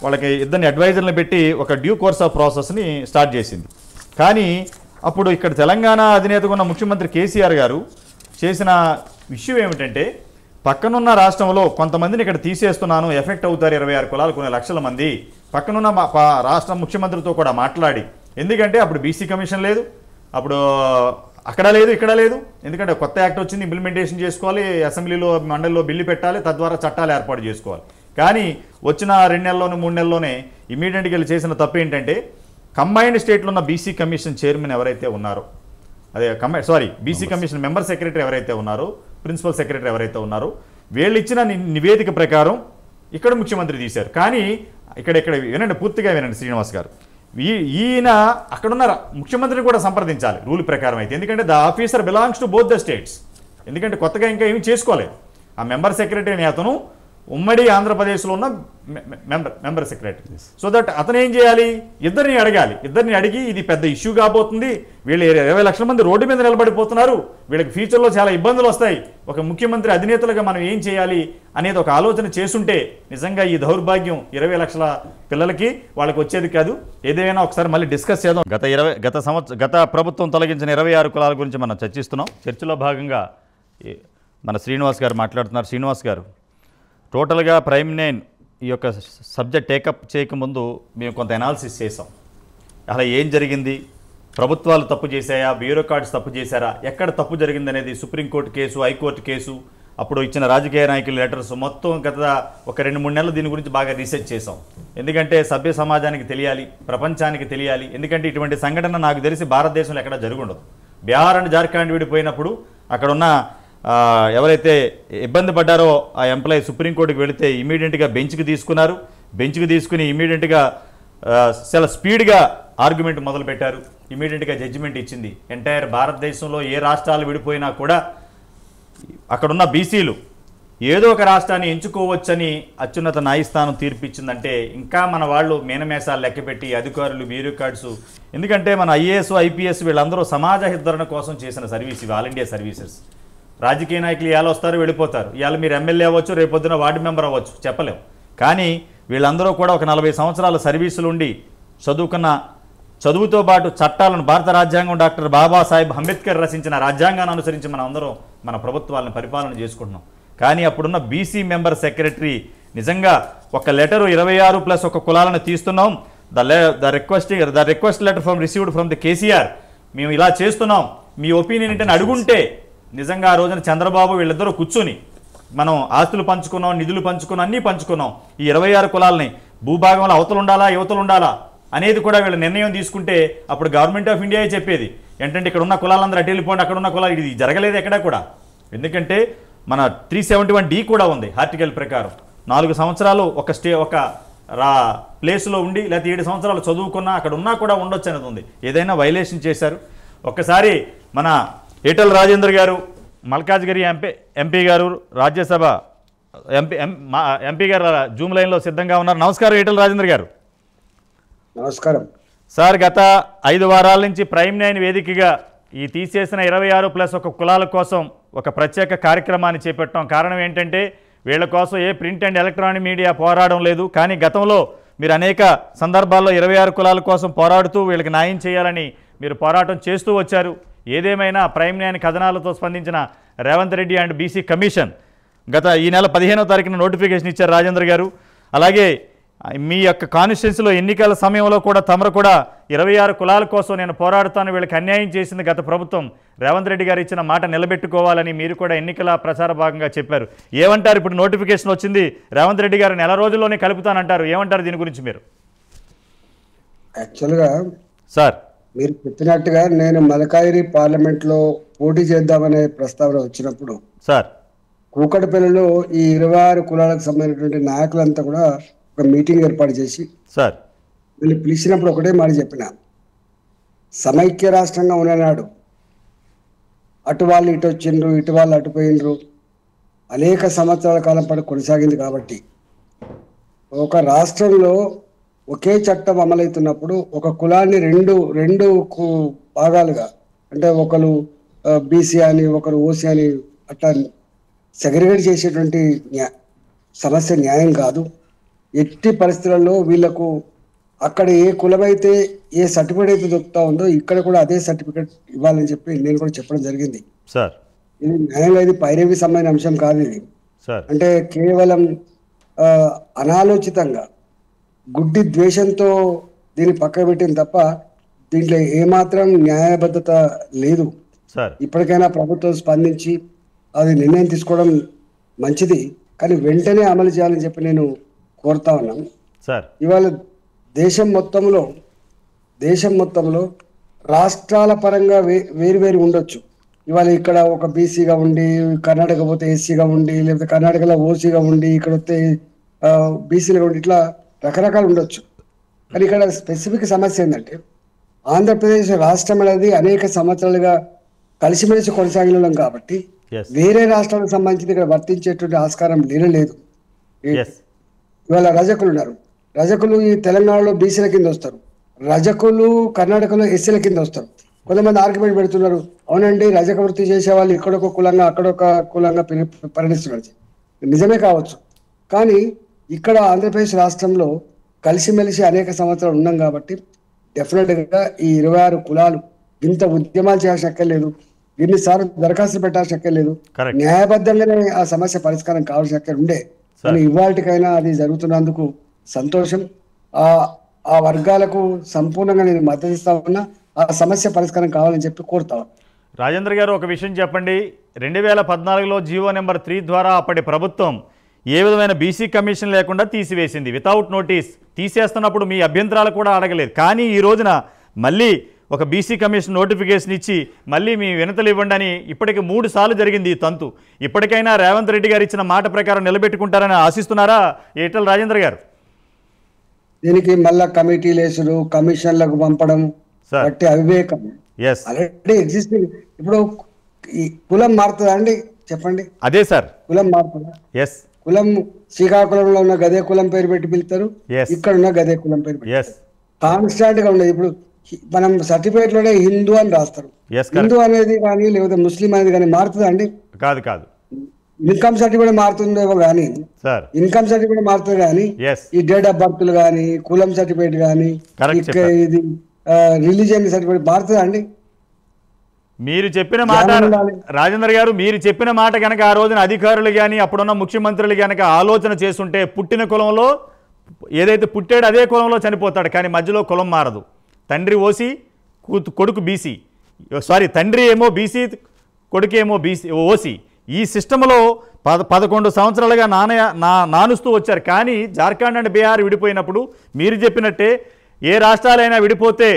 వాళ్ళకి 2 అడ్వైజర్లను పెట్టి ఒక డ్యూ కోర్స్ ఆఫ్ ప్రాసెస్ని స్టార్ట్ చేసింది. కానీ అప్పుడు ఇక్కడ తెలంగాణ అధినేతగా ఉన్న ముఖ్యమంత్రి కేసీఆర్ గారు చేసిన విషయం ఏమిటంటే పక్కనున్న రాష్ట్రంలో కొంతమందిని ఇక్కడ తీసేస్తున్నాను, ఎఫెక్ట్ అవుతారు 26 కులాలు, కొన్ని లక్షల మంది, పక్కనున్న రాష్ట్ర ముఖ్యమంత్రితో కూడా మాట్లాడి, ఎందుకంటే అప్పుడు బీసీ కమిషన్ లేదు, అప్పుడు అక్కడ లేదు, ఇక్కడ లేదు, ఎందుకంటే కొత్త యాక్ట్ వచ్చింది, ఇంప్లిమెంటేషన్ చేసుకోవాలి, అసెంబ్లీలో మండలిలో బిల్లు పెట్టాలి, తద్వారా చట్టాలు ఏర్పాటు చేసుకోవాలి. కానీ వచ్చిన 2 నెలల్లోనే 3 నెలల్లోనే ఇమీడియట్గా చేసిన తప్పు ఏంటంటే కంబైన్డ్ స్టేట్లో ఉన్న బీసీ కమిషన్ చైర్మన్ ఎవరైతే ఉన్నారో, అదే బీసీ కమిషన్ మెంబర్ సెక్రటరీ ఎవరైతే ఉన్నారో, ప్రిన్సిపల్ సెక్రటరీ ఎవరైతే ఉన్నారో, వీళ్ళు ఇచ్చిన నివేదిక ప్రకారం ఇక్కడ ముఖ్యమంత్రి తీశారు. కానీ ఇక్కడ వినండి, పూర్తిగా వినండి శ్రీనివాస్ గారు. ఈయన అక్కడున్న ముఖ్యమంత్రిని కూడా సంప్రదించాలి రూల్ ప్రకారం అయితే, ఎందుకంటే the officer belongs to both the states. ఎందుకంటే కొత్తగా ఇంకా ఏమీ చేసుకోలేదు. ఆ మెంబర్ సెక్రటరీని అతను ఉమ్మడి ఆంధ్రప్రదేశ్లో ఉన్న మెంబర్ సెక్రటరీ. సో దట్ అతను ఏం చేయాలి, ఇద్దరిని అడగాలి. ఇద్దరిని అడిగి ఇది పెద్ద ఇష్యూ కాబోతుంది, వీళ్ళు 20 లక్షల మంది రోడ్డు మీద నిలబడిపోతున్నారు, వీళ్ళకి ఫ్యూచర్లో చాలా ఇబ్బందులు వస్తాయి, ఒక ముఖ్యమంత్రి అధినేతలుగా మనం ఏం చేయాలి అనేది ఒక ఆలోచన చేసుంటే నిజంగా ఈ దౌర్భాగ్యం 20 లక్షల పిల్లలకి వాళ్ళకి వచ్చేది కాదు. ఏదైనా ఒకసారి మళ్ళీ డిస్కస్ చేద్దాం. గత ప్రభుత్వం తొలగించిన 26 కులాల గురించి మనం చర్చిస్తున్నాం. చర్చలో భాగంగా మన శ్రీనివాస్ గారు మాట్లాడుతున్నారు. శ్రీనివాస్ గారు, టోటల్గా ప్రైమ్ 9 ఈ యొక్క సబ్జెక్ట్ టేకప్ చేయకముందు మేము కొంత అనాలిసిస్ చేసాం. అలా ఏం జరిగింది, ప్రభుత్వాలు తప్పు చేశాయా, బ్యూరోక్రాట్స్ తప్పు చేశారా, ఎక్కడ తప్పు జరిగింది అనేది సుప్రీంకోర్టు కేసు, హైకోర్టు కేసు, అప్పుడు ఇచ్చిన రాజకీయ నాయకుల లెటర్స్ మొత్తం గత ఒక 2-3 నెలలు దీని గురించి బాగా రీసెర్చ్ చేసాం. ఎందుకంటే సభ్య సమాజానికి తెలియాలి, ప్రపంచానికి తెలియాలి. ఎందుకంటే ఇటువంటి సంఘటన నాకు తెలిసి భారతదేశంలో ఎక్కడ జరుగుండదు. బీహార్ అండ్ జార్ఖండ్ విడిపోయినప్పుడు అక్కడున్న ఎవరైతే ఇబ్బంది పడ్డారో ఆ ఎంప్లాయీ సుప్రీంకోర్టుకి వెళితే ఇమీడియట్గా బెంచ్కి తీసుకున్నారు. బెంచ్కి తీసుకుని ఇమీడియట్గా చాలా స్పీడ్గా ఆర్గ్యుమెంట్ మొదలుపెట్టారు. ఇమీడియట్గా జడ్జిమెంట్ ఇచ్చింది. ఎంటైర్ భారతదేశంలో ఏ రాష్ట్రాలు విడిపోయినా కూడా అక్కడున్న బీసీలు ఏదో ఒక రాష్ట్రాన్ని ఎంచుకోవచ్చని అత్యున్నత న్యాయస్థానం తీర్పిచ్చిందంటే ఇంకా మన వాళ్ళు మేనమేషాలు లెక్కపెట్టి అధికారులు, బ్యూరోక్రాట్స్, ఎందుకంటే మన ఐఏఎస్, ఐపీఎస్ వీళ్ళందరూ సమాజ హితరణ కోసం చేసిన సర్వీస్ ఇవి, ఆల్ ఇండియా సర్వీసెస్. రాజకీయ నాయకులు ఇవాళ వస్తారు, వెళ్ళిపోతారు. ఇవాళ మీరు ఎమ్మెల్యే అవ్వచ్చు, రేపొద్దున వార్డు మెంబర్ అవ్వచ్చు, చెప్పలేం. కానీ వీళ్ళందరూ కూడా ఒక 40 సంవత్సరాల సర్వీసులు ఉండి చదువుతో పాటు చట్టాలను, భారత రాజ్యాంగం డాక్టర్ బాబాసాహెబ్ అంబేద్కర్ రచించిన రాజ్యాంగాన్ని అనుసరించి మనం అందరం మన ప్రభుత్వాలను పరిపాలన చేసుకుంటున్నాం. కానీ అప్పుడున్న బీసీ మెంబర్ సెక్రటరీ నిజంగా ఒక లెటరు 26+1 కులాలను తీస్తున్నాం, the request letter received from the KCR, మేము ఇలా చేస్తున్నాం, మీ ఒపీనియన్ ఏంటని అడుగుంటే నిజంగా ఆ రోజున చంద్రబాబు వీళ్ళిద్దరూ కూర్చొని మనం ఆస్తులు పంచుకున్నాం, నిధులు పంచుకున్నాం, అన్నీ పంచుకున్నాం, ఈ 26 కులాలని భూభాగంలో అవతలు ఉండాలా, యువతలు ఉండాలా అనేది కూడా వీళ్ళ నిర్ణయం తీసుకుంటే అప్పుడు గవర్నమెంట్ ఆఫ్ ఇండియా చెప్పేది ఏంటంటే ఇక్కడ ఉన్న కులాలందరూ అటు వెళ్ళిపోండి, అక్కడ ఉన్న కులాలు. ఇది జరగలేదు ఎక్కడా కూడా. ఎందుకంటే మన 371D కూడా ఉంది ఆర్టికల్ ప్రకారం. 4 సంవత్సరాలు ఒక ప్లేస్లో ఉండి లేకపోతే 7 సంవత్సరాలు చదువుకున్నా అక్కడ ఉన్నా కూడా ఉండొచ్చు అనేది ఉంది. ఏదైనా వైలేషన్ చేశారు. ఒక్కసారి మన ఈటెల రాజేందర్ గారు, మల్కాజ్గిరి ఎంపీ గారు, రాజ్యసభ ఎంపీ గారు జూమ్ లైన్లో సిద్ధంగా ఉన్నారు. నమస్కారం ఈటెల రాజేందర్ గారు. నమస్కారం సార్. గత 5 వారాల నుంచి ప్రైమ్ 9 వేదికగా ఈ తీసేసిన 26+1 కులాల కోసం ఒక ప్రత్యేక కార్యక్రమాన్ని చేపట్టాం. కారణం ఏంటంటే వీళ్ళ కోసం ఏ ప్రింట్ అండ్ ఎలక్ట్రానిక్ మీడియా పోరాడడం లేదు. కానీ గతంలో మీరు అనేక సందర్భాల్లో 26 కులాల కోసం పోరాడుతూ వీళ్ళకి న్యాయం చేయాలని మీరు పోరాటం చేస్తూ వచ్చారు. ఏదేమైనా ప్రైమ్ 9 కథనాలతో స్పందించిన Revanth Reddy and BC commission ఈ నెల 15వ తారీఖున నోటిఫికేషన్ ఇచ్చారు రాజేంద్ర గారు. అలాగే మీ యొక్క కాన్స్టిట్యున్సీలో ఎన్నికల సమయంలో కూడా తమరు కూడా 26 కులాల కోసం నేను పోరాడుతాను, వీళ్ళకి అన్యాయం చేసింది గత ప్రభుత్వం, రేవంత్ రెడ్డి గారు ఇచ్చిన మాట నిలబెట్టుకోవాలని మీరు కూడా ఎన్నికల ప్రచార భాగంగా చెప్పారు. ఏమంటారు? ఇప్పుడు నోటిఫికేషన్ వచ్చింది, రేవంత్ రెడ్డి గారు నెల రోజుల్లోనే కలుపుతానంటారు. ఏమంటారు దీని గురించి మీరు? యాక్చువల్గా సార్ మీరు చెప్పినట్టుగా నేను మలకాయిరి పార్లమెంట్లో పోటీ చేద్దామనే ప్రస్తావన వచ్చినప్పుడు సార్ కూకట్పల్లిలో ఈ 26 కులాలకు సంబంధించినటువంటి నాయకులంతా కూడా ఒక మీటింగ్ ఏర్పాటు చేసి సార్ వీళ్ళు పిలిచినప్పుడు ఒకటే మాట చెప్పిన, సమైక్య రాష్ట్రంగా ఉన్ననాడు అటు వాళ్ళు ఇటు వచ్చిండ్రు, ఇటు వాళ్ళు అటుపోయిండ్రు, అనేక సంవత్సరాల కాలం పాటు కొనసాగింది. కాబట్టి ఒక రాష్ట్రంలో ఒకే చట్టం అమలవుతున్నప్పుడు ఒక కులాన్ని రెండు భాగాలుగా, అంటే ఒకరు బీసీ అని ఒకరు ఓసీ అని అట్లా సెగ్రిగేట్ చేసేటువంటి సమస్య న్యాయం కాదు. ఎట్టి పరిస్థితులలో వీళ్లకు అక్కడ ఏ కులమైతే ఏ సర్టిఫికేట్ అయితే దొరుకుతా ఉందో ఇక్కడ కూడా అదే సర్టిఫికేట్ ఇవ్వాలని చెప్పి నేను కూడా చెప్పడం జరిగింది. సార్ ఇది న్యాయంగా ఇది పైరవి సంబంధించిన అంశం కాదు. ఇది అంటే కేవలం అనాలోచితంగా గుడ్డి ద్వేషంతో దీన్ని పక్క పెట్టింది తప్ప దీంట్లో ఏమాత్రం న్యాయబద్ధత లేదు. ఇప్పటికైనా ప్రభుత్వం స్పందించి అది నిర్ణయం తీసుకోవడం మంచిది, కానీ వెంటనే అమలు చేయాలని చెప్పి నేను కోరుతా ఉన్నాను. సార్ ఇవాళ దేశం మొత్తంలో దేశం మొత్తంలో రాష్ట్రాల పరంగా వేరు ఉండొచ్చు. ఇవాళ ఇక్కడ ఒక బీసీగా ఉండి కర్ణాటక పోతే ఎస్సీగా ఉండి, లేకపోతే కర్ణాటకలో ఓసీగా ఉండి ఇక్కడ వస్తే బీసీలుగా ఉండి, ఇట్లా రకరకాలు ఉండొచ్చు. కానీ ఇక్కడ స్పెసిఫిక్ సమస్య ఏంటంటే ఆంధ్రప్రదేశ్ రాష్ట్రం అనేది అనేక సంవత్సరాలుగా కలిసిమెలిసి కొనసాగినాం కాబట్టి వేరే రాష్ట్రాలకు సంబంధించి ఇక్కడ వర్తించేటువంటి ఆస్కారం లేదు. ఇవాళ రజకులు ఉన్నారు. రజకులు ఈ తెలంగాణలో బీసీల కింద వస్తారు, రజకులు కర్ణాటకలో ఎస్సీల కింద వస్తారు. కొంతమంది ఆర్గ్యుమెంట్ పెడుతున్నారు, అవునండి రజక వృత్తి చేసే వాళ్ళు ఇక్కడొక కులంగా అక్కడొక కులంగా పరిణిస్తున్నారు. నిజమే కావచ్చు, కానీ ఇక్కడ ఆంధ్రప్రదేశ్ రాష్ట్రంలో కలిసిమెలిసి అనేక సంవత్సరాలు ఉన్నాం కాబట్టి డెఫినెట్గా ఈ 26 కులాలు ఇంత ఉద్యమాలు చేయాల్సిన అక్కర్లేదు, ఎన్నిసార్లు దరఖాస్తులు పెట్టాల్సిన అక్కర్లేదు, న్యాయబద్ధంగానే ఆ సమస్య పరిష్కారం కావాల్సిన అక్కర ఉండే. కానీ ఇవాళకైనా అది జరుగుతున్నందుకు సంతోషం. ఆ వర్గాలకు సంపూర్ణంగా నేను మద్దతు ఇస్తా ఉన్నా. ఆ సమస్య పరిష్కారం కావాలని చెప్పి కోరుతా. రాజేంద్ర గారు, ఒక విషయం చెప్పండి. 2014లో జీవో నెంబర్ 3 ద్వారా అప్పటి ప్రభుత్వం ఏ విధమైన బీసీ కమిషన్ లేకుండా తీసివేసింది, వితౌట్ నోటీస్. తీసేస్తున్నప్పుడు మీ అభ్యంతరాలు కూడా అడగలేదు. కానీ ఈ రోజున మళ్ళీ ఒక బీసీ కమిషన్ నోటిఫికేషన్ ఇచ్చి మళ్ళీ మీ వినతులు ఇవ్వండి అని ఇప్పటికి 3 సార్లు జరిగింది ఈ తంతు. ఇప్పటికైనా రేవంత్ రెడ్డి గారు ఇచ్చిన మాట ప్రకారం నిలబెట్టుకుంటారని ఆశిస్తున్నారా ఈటెల రాజేంద్ర గారు? దీనికి మళ్ళా కమిటీలు వేసుడు, కమిషన్లకు పంపడం బట్టి అవివేకం. Already existing. ఇప్పుడు ఈ కులం మారుతుందా అండి చెప్పండి? అదే సార్, కులం మారుతుందా? కులం శ్రీకాకుళంలో ఉన్న గదే కులం పేరు పెట్టి పిలుస్తారు, ఇక్కడ ఉన్న గదే కులం పేరు పెట్టి కాన్స్టాంట్ గా ఉండదు. ఇప్పుడు మనం సర్టిఫికేట్ లోనే హిందూ అని రాస్తారు. హిందూ అనేది కానీ లేకపోతే ముస్లిం అనేది కానీ మారుతుందా అండి? కాదు కాదు. ఇన్కమ్ సర్టిఫికేట్ మారుతుందేమో కానీ, ఇన్కమ్ సర్టిఫికేట్ మారుతుంది కానీ ఈ డేట్ ఆఫ్ బర్త్లు కానీ కులం సర్టిఫికేట్ కానీ ఇది రిలీజియన్ సర్టిఫికేట్ మారుతుందా అండి? మీరు చెప్పిన మాట రాజేంద్ర గారు, మీరు చెప్పిన మాట కనుక ఆ రోజున అధికారులు కానీ అప్పుడున్న ముఖ్యమంత్రులు కనుక ఆలోచన చేస్తుంటే పుట్టిన కులంలో ఏదైతే పుట్టాడో అదే కులంలో చనిపోతాడు. కానీ మధ్యలో కులం మారదు. తండ్రి ఓసీ, కొడుకు బీసీ, తండ్రి ఏమో బీసీ, కొడుకు ఏమో ఓసీ. ఈ సిస్టంలో 11 సంవత్సరాలుగా నానుస్తూ వచ్చారు. కానీ జార్ఖండ్ అండ్ బీహార్ విడిపోయినప్పుడు మీరు చెప్పినట్టే ఏ రాష్ట్రాలైనా విడిపోతే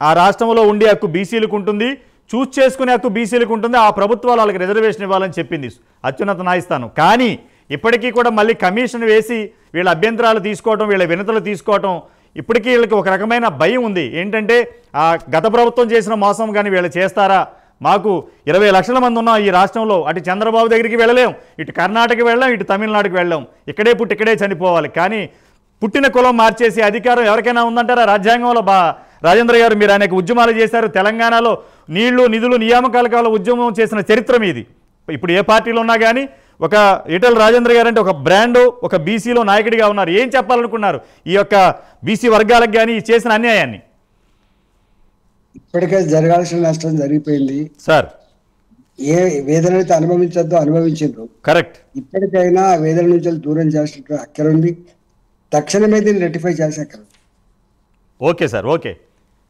ఆ రాష్ట్రంలో ఉండే హక్కు బీసీలకు ఉంటుంది, చూస్ చేసుకునే హక్కు బీసీలకు ఉంటుంది. ఆ ప్రభుత్వాలు వాళ్ళకి రిజర్వేషన్ ఇవ్వాలని చెప్పింది అత్యున్నత న్యాయస్థానం. కానీ ఇప్పటికీ కూడా మళ్ళీ కమిషన్ వేసి వీళ్ళ అభ్యంతరాలు తీసుకోవటం, వీళ్ళ వినతులు తీసుకోవటం, ఇప్పటికీ వీళ్ళకి ఒక రకమైన భయం ఉంది. ఏంటంటే ఆ గత ప్రభుత్వం చేసిన మోసం కానీ వీళ్ళు చేస్తారా? మాకు 20 లక్షల మంది ఉన్నాం ఈ రాష్ట్రంలో. అటు చంద్రబాబు దగ్గరికి వెళ్ళలేం, ఇటు కర్ణాటక వెళ్ళాం, ఇటు తమిళనాడుకి వెళ్ళాం. ఇక్కడే పుట్టి ఇక్కడే చనిపోవాలి. కానీ పుట్టిన కులం మార్చేసి అధికారం ఎవరికైనా ఉందంటారా? రాజ్యాంగంలో రాజేంద్ర గారు మీరు అనేక ఉద్యమాలు చేశారు. తెలంగాణలో నీళ్లు నిధులు నియామకాల కాల ఉద్యమం చేసిన చరిత్ర మీది. ఇప్పుడు ఏ పార్టీలో ఉన్నా కానీ ఒక ఈటెల రాజేంద్ర గారు అంటే ఒక బ్రాండ్, ఒక బీసీలో నాయకుడిగా ఉన్నారు. ఏం చెప్పాలనుకున్నారు ఈ యొక్క బీసీ వర్గాలకు కానీ చేసిన అన్యాయాన్ని? ఇప్పటికే జరగాల్సిన నష్టం జరిగిపోయింది సార్. ఏ వేదన అయితే అనుభవించద్దో అనుభవించారు. కరెక్ట్. ఇప్పటికైనా ఆ వేదన నుంచి దూరం చేయాల్సిన అక్కర ఉంది. తక్షణమే దీన్ని రెక్టిఫై చేసే అక్కర. Okay sir, okay,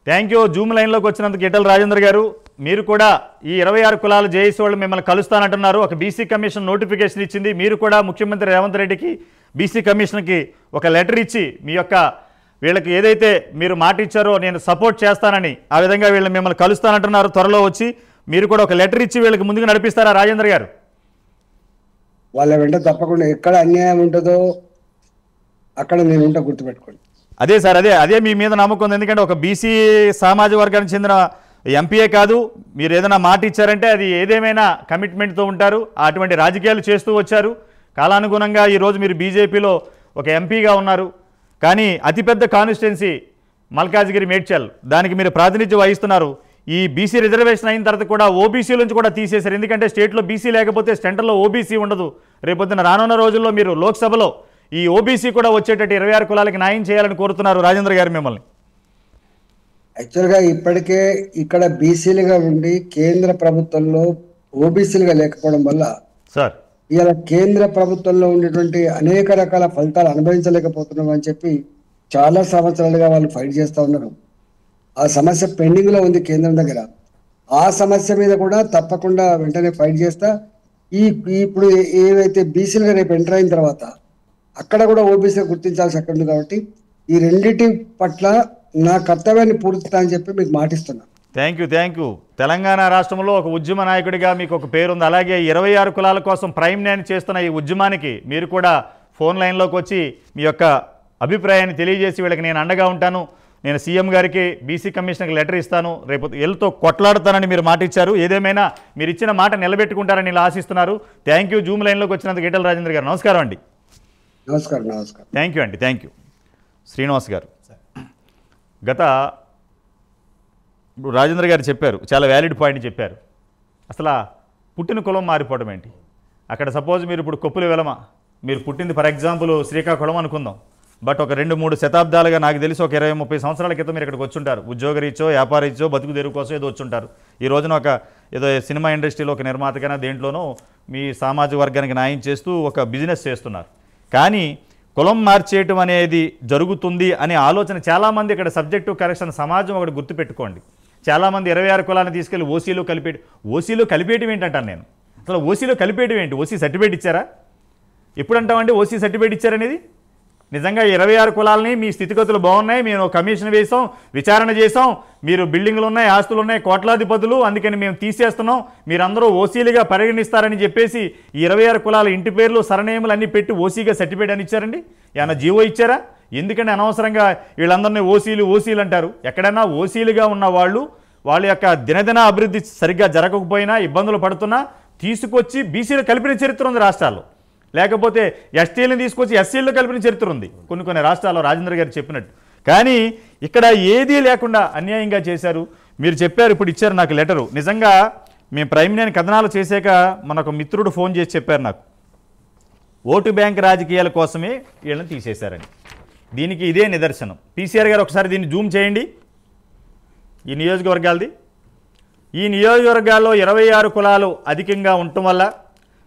thank you. Zoom లైన్లోకి వచ్చినందుకు ఈటెల రాజేంద్ర గారు, మీరు కూడా ఈ 26 కులాల జేఏసీ వాళ్ళు మిమ్మల్ని కలుస్తానంటున్నారు. ఒక బీసీ కమిషన్ నోటిఫికేషన్ ఇచ్చింది. మీరు కూడా ముఖ్యమంత్రి రేవంత్ రెడ్డికి బీసీ కమిషన్కి ఒక లెటర్ ఇచ్చి మీ యొక్క వీళ్ళకి ఏదైతే మీరు మాట ఇచ్చారో నేను సపోర్ట్ చేస్తానని ఆ విధంగా వీళ్ళు మిమ్మల్ని కలుస్తానంటున్నారు. త్వరలో వచ్చి మీరు కూడా ఒక లెటర్ ఇచ్చి వీళ్ళకి ముందుకు నడిపిస్తారా రాజేంద్ర గారు? వాళ్ళ వెంట తప్పకుండా ఎక్కడ అన్యాయం ఉంటుందో అక్కడ నేను ఉంటా, గుర్తుపెట్టుకోండి. అదే సార్, అదే మీ మీద నమ్మకం ఉంది. ఎందుకంటే ఒక బీసీ సామాజిక వర్గానికి చెందిన ఎంపీఏ కాదు, మీరు ఏదైనా మాట ఇచ్చారంటే అది ఏదేమైనా కమిట్మెంట్తో ఉంటారు. అటువంటి రాజకీయాలు చేస్తూ వచ్చారు. కాలానుగుణంగా ఈరోజు మీరు బీజేపీలో ఒక ఎంపీగా ఉన్నారు. కానీ అతిపెద్ద కాన్స్టిట్యున్సీ మల్కాజ్గిరి మేడ్చల్, దానికి మీరు ప్రాతినిధ్యం వహిస్తున్నారు. ఈ బీసీ రిజర్వేషన్ అయిన తర్వాత కూడా ఓబీసీ నుంచి కూడా తీసేశారు. ఎందుకంటే స్టేట్లో బీసీ లేకపోతే సెంట్రల్లో ఓబీసీ ఉండదు. రేపొద్దున రానున్న రోజుల్లో మీరు లోక్సభలో ఈ ఓబీసీ కూడా వచ్చేటట్టు 26 కులాలకి న్యాయం చేయాలని కోరుతున్నారు రాజేంద్ర గారు మిమ్మల్ని. యాక్చువల్గా ఇప్పటికే ఇక్కడ బీసీలుగా ఉండి కేంద్ర ప్రభుత్వంలో ఓబీసీలుగా లేకపోవడం వల్ల సార్ ఇలా కేంద్ర ప్రభుత్వంలో ఉండేటువంటి అనేక రకాల ఫలితాలు అనుభవించలేకపోతున్నాం అని చెప్పి చాలా సంవత్సరాలుగా వాళ్ళు ఫైట్ చేస్తూ ఉన్నారు. ఆ సమస్య పెండింగ్లో ఉంది కేంద్రం దగ్గర. ఆ సమస్య మీద కూడా తప్పకుండా వెంటనే ఫైట్ చేస్తా. ఇప్పుడు ఏవైతే బీసీలుగా రేపు ఎంటర్ అయిన తర్వాత అక్కడ కూడా ఓబీసీ గుర్తించాల్సి అక్కడ ఉంది. కాబట్టి ఈ రెండింటి పట్ల నా కర్తవ్యాన్ని పూర్తిస్తా అని చెప్పి మీకు మాటిస్తున్నా. Thank you. తెలంగాణ రాష్ట్రంలో ఒక ఉద్యమ నాయకుడిగా మీకు ఒక పేరుంది. అలాగే 26 కులాల కోసం ప్రైమ్ లైన్ చేస్తున్న ఈ ఉద్యమానికి మీరు కూడా ఫోన్ లైన్లోకి వచ్చి మీ యొక్క అభిప్రాయాన్ని తెలియజేసి వీళ్ళకి నేను అండగా ఉంటాను, నేను సీఎం గారికి బీసీ కమిషనర్కి లెటర్ ఇస్తాను, రేపు ఎల్తో కొట్లాడుతానని మీరు మాట ఇచ్చారు. ఏదేమైనా మీరు ఇచ్చిన మాట నిలబెట్టుకుంటారని ఇలా ఆశిస్తున్నారు. Thank you. జూమ్ లైన్లోకి వచ్చినందుకు ఈటెల రాజేందర్ గారు నమస్కారం అండి. నమస్కారం. Thank you. శ్రీనివాస్ గారు, గత రాజేంద్ర గారు చెప్పారు, చాలా వ్యాలిడ్ పాయింట్ చెప్పారు. అసలు పుట్టిన కులం మారిపోవడం ఏంటి? అక్కడ సపోజ్ మీరు ఇప్పుడు కొప్పుల వెలమ, మీరు పుట్టింది ఫర్ ఎగ్జాంపుల్ శ్రీకాకుళం అనుకుందాం, బట్ ఒక 2-3 శతాబ్దాలుగా నాకు తెలిసి ఒక 20-30 సంవత్సరాల క్రితం మీరు ఇక్కడికి వచ్చుంటారు. ఉద్యోగరీత్యో వ్యాపారీచో బతుకు తెరువు కోసం ఏదో వచ్చుంటారు. ఈ రోజున ఒక ఏదో సినిమా ఇండస్ట్రీలో ఒక నిర్మాతకైనా దేంట్లోనో మీ సామాజిక వర్గానికి న్యాయం చేస్తూ ఒక బిజినెస్ చేస్తున్నారు. కానీ కులం మార్చేయటం అనేది జరుగుతుంది అనే ఆలోచన చాలామంది ఇక్కడ సబ్జెక్టు కరెక్షన్ సమాజం ఒకటి గుర్తుపెట్టుకోండి. చాలామంది 26 కులాన్ని తీసుకెళ్ళి ఓసీలో కలిపేయటం ఏంటంటాను నేను. అసలు ఓసీలో కలిపేయటం ఏంటి? ఓసీ సర్టిఫికేట్ ఇచ్చారా? ఎప్పుడు అంటామండి ఓసీ సర్టిఫికేట్ ఇచ్చారనేది? నిజంగా 26 కులాలని మీ స్థితిగతులు బాగున్నాయి, మేము కమిషన్ వేసాం, విచారణ చేసాం, మీరు బిల్డింగ్లు ఉన్నాయి, ఆస్తులు ఉన్నాయి, కోట్లాధిపతులు, అందుకని మేము తీసేస్తున్నాం, మీరందరూ ఓసీలుగా పరిగణిస్తారని చెప్పేసి ఈ 26 కులాల ఇంటి పేర్లు సరనేములు అన్నీ పెట్టి ఓసీగా సర్టిఫికేట్ అని ఇచ్చారండి. ఏమన్నా జీవో ఇచ్చారా? ఎందుకంటే అనవసరంగా వీళ్ళందరినీ ఓసీలు అంటారు. ఎక్కడైనా ఓసీలుగా ఉన్న వాళ్ళ యొక్క దినదిన అభివృద్ధి సరిగ్గా జరగకపోయినా ఇబ్బందులు పడుతున్నా తీసుకొచ్చి బీసీలు కలిపిన చరిత్ర ఉంది రాష్ట్రాల్లో. లేకపోతే ఎస్టీలను తీసుకొచ్చి ఎస్సీలను కలిపిన చరిత్ర ఉంది కొన్ని రాష్ట్రాల్లో, రాజేంద్ర గారు చెప్పినట్టు. కానీ ఇక్కడ ఏదీ లేకుండా అన్యాయంగా చేశారు. మీరు చెప్పారు, ఇప్పుడు ఇచ్చారు నాకు లెటరు. నిజంగా మేము ప్రైమ్ లైన్ కథనాలు చేశాక మనకు మిత్రుడు ఫోన్ చేసి చెప్పారు నాకు, ఓటు బ్యాంక్ రాజకీయాల కోసమే వీళ్ళని తీసేశారని. దీనికి ఇదే నిదర్శనం. పీసీఆర్ గారు ఒకసారి దీన్ని జూమ్ చేయండి. ఈ నియోజకవర్గాలది, ఈ నియోజకవర్గాల్లో 26 కులాలు అధికంగా ఉండటం వల్ల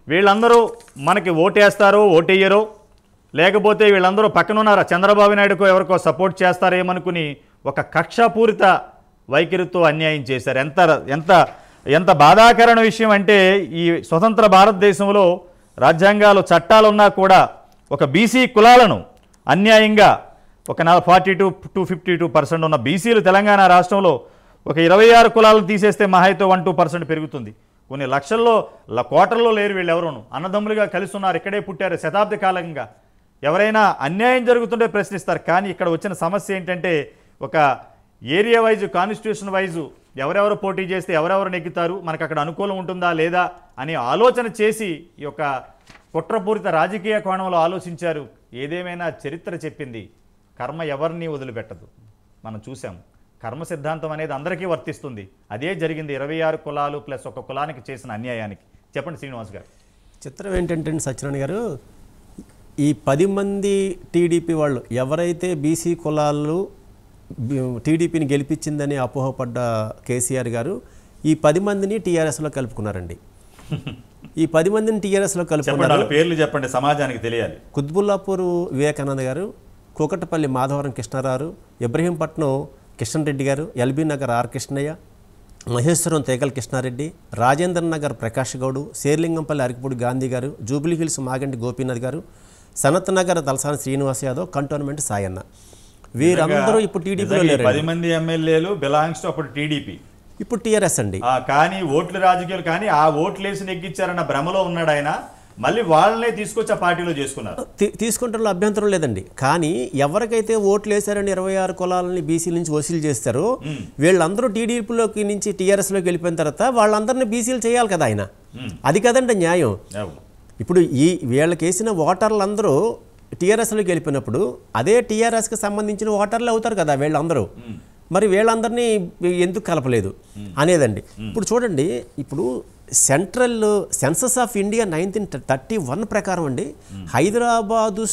వీళ్ళందరూ మనకి ఓటేస్తారో ఓటేయరో, లేకపోతే వీళ్ళందరూ పక్కనున్నారా చంద్రబాబు నాయుడుకో ఎవరికో సపోర్ట్ చేస్తారేమనుకుని ఒక కక్షాపూరిత వైఖరితో అన్యాయం చేశారు. ఎంత బాధాకరణ విషయం అంటే, ఈ స్వతంత్ర భారతదేశంలో రాజ్యాంగాలు చట్టాలున్నా కూడా ఒక బీసీ కులాలను అన్యాయంగా ఒక 42-52% ఉన్న బీసీలు తెలంగాణ రాష్ట్రంలో ఒక 26 కులాలను తీసేస్తే మహాయితో 1-2% పెరుగుతుంది. కొన్ని లక్షల్లో కోటల్లో లేరు వీళ్ళు, ఎవరును అన్నదమ్ములుగా కలిసి ఉన్నారు, ఇక్కడే పుట్టారు శతాబ్ద కాలంగా. ఎవరైనా అన్యాయం జరుగుతుంటే ప్రశ్నిస్తారు. కానీ ఇక్కడ వచ్చిన సమస్య ఏంటంటే, ఒక ఏరియా వైజు కాన్స్టిట్యూషన్ వైజు ఎవరెవరు పోటీ చేస్తే ఎవరెవరు నెగ్గుతారు, మనకు అక్కడ అనుకూలం ఉంటుందా లేదా అని ఆలోచన చేసి ఈ యొక్క కుట్రపూరిత రాజకీయ కోణంలో ఆలోచించారు. ఏదేమైనా చరిత్ర చెప్పింది, కర్మ ఎవరిని వదిలిపెట్టదు. మనం చూసాం, కర్మ సిద్ధాంతం అనేది అందరికీ వర్తిస్తుంది. అదే జరిగింది 26 కులాలు ప్లస్ ఒక కులానికి చేసిన అన్యాయానికి. చెప్పండి శ్రీనివాస్ గారు. చిత్రం ఏంటంటే సత్యనారాయణ గారు, ఈ 10 మంది టీడీపీ వాళ్ళు ఎవరైతే బీసీ కులాలు టీడీపీని గెలిపించిందని అపోహపడ్డ కేసీఆర్ గారు ఈ 10 మందిని టీఆర్ఎస్లో కలుపుకున్నారండి. ఈ 10 మందిని టీఆర్ఎస్లో కలుపుకున్నారు. పేర్లు చెప్పండి, సమాజానికి తెలియాలి. కుత్బుల్లాపూర్ వివేకానంద గారు, కూకట్పల్లి మాధవరం కృష్ణారావు, ఇబ్రహీంపట్నం కిషన్ రెడ్డి గారు, ఎల్బీ నగర్ ఆర్ కృష్ణయ్య, మహేశ్వరం తేగల కృష్ణారెడ్డి, రాజేంద్ర నగర్ ప్రకాష్ గౌడు, శేర్లింగంపల్లి అరకపూడి గాంధీ గారు, జూబ్లీ హిల్స్ మాగంటి గోపీనాథ్ గారు, సనత్ నగర్ తలసాని శ్రీనివాస్ యాదవ్, కంటోన్మెంట్ సాయన్న. వీరందరూ ఇప్పుడు టీడీపీలో లేరు. 10 మంది ఎమ్మెల్యేలు బిలాంగ్స్ టు అప్పుడు టీడీపీ, ఇప్పుడు టీఆర్ఎస్ అండి. కానీ ఓట్ల రాజకీయాలు, కానీ ఆ ఓట్లు వేసి నెగ్గించారన్న భ్రమలో ఉన్నాడు ఆయన. మళ్ళీ వాళ్ళనే తీసుకొచ్చి ఆ పార్టీలో చేసుకున్నారు. తీసుకుంటారు, అభ్యంతరం లేదండి. కానీ ఎవరికైతే ఓట్లు వేశారని 26 కులాలని బీసీల నుంచి వసూలు చేస్తారో వీళ్ళందరూ టీడీపీలోకి నుంచి టీఆర్ఎస్లోకి వెళ్ళిపోయిన తర్వాత వాళ్ళందరినీ బీసీలు చేయాలి కదా ఆయన. అది కదండి న్యాయం. ఇప్పుడు వీళ్ళకి వేసిన ఓటర్లందరూ టీఆర్ఎస్లోకి వెళ్ళిపోయినప్పుడు అదే టీఆర్ఎస్కి సంబంధించిన ఓటర్లు అవుతారు కదా వీళ్ళందరూ. మరి వీళ్ళందరినీ ఎందుకు కలపలేదు అనేదండి. ఇప్పుడు చూడండి, ఇప్పుడు సెంట్రల్ సెన్సస్ ఆఫ్ ఇండియా 1931 ప్రకారం అండి హైదరాబాదు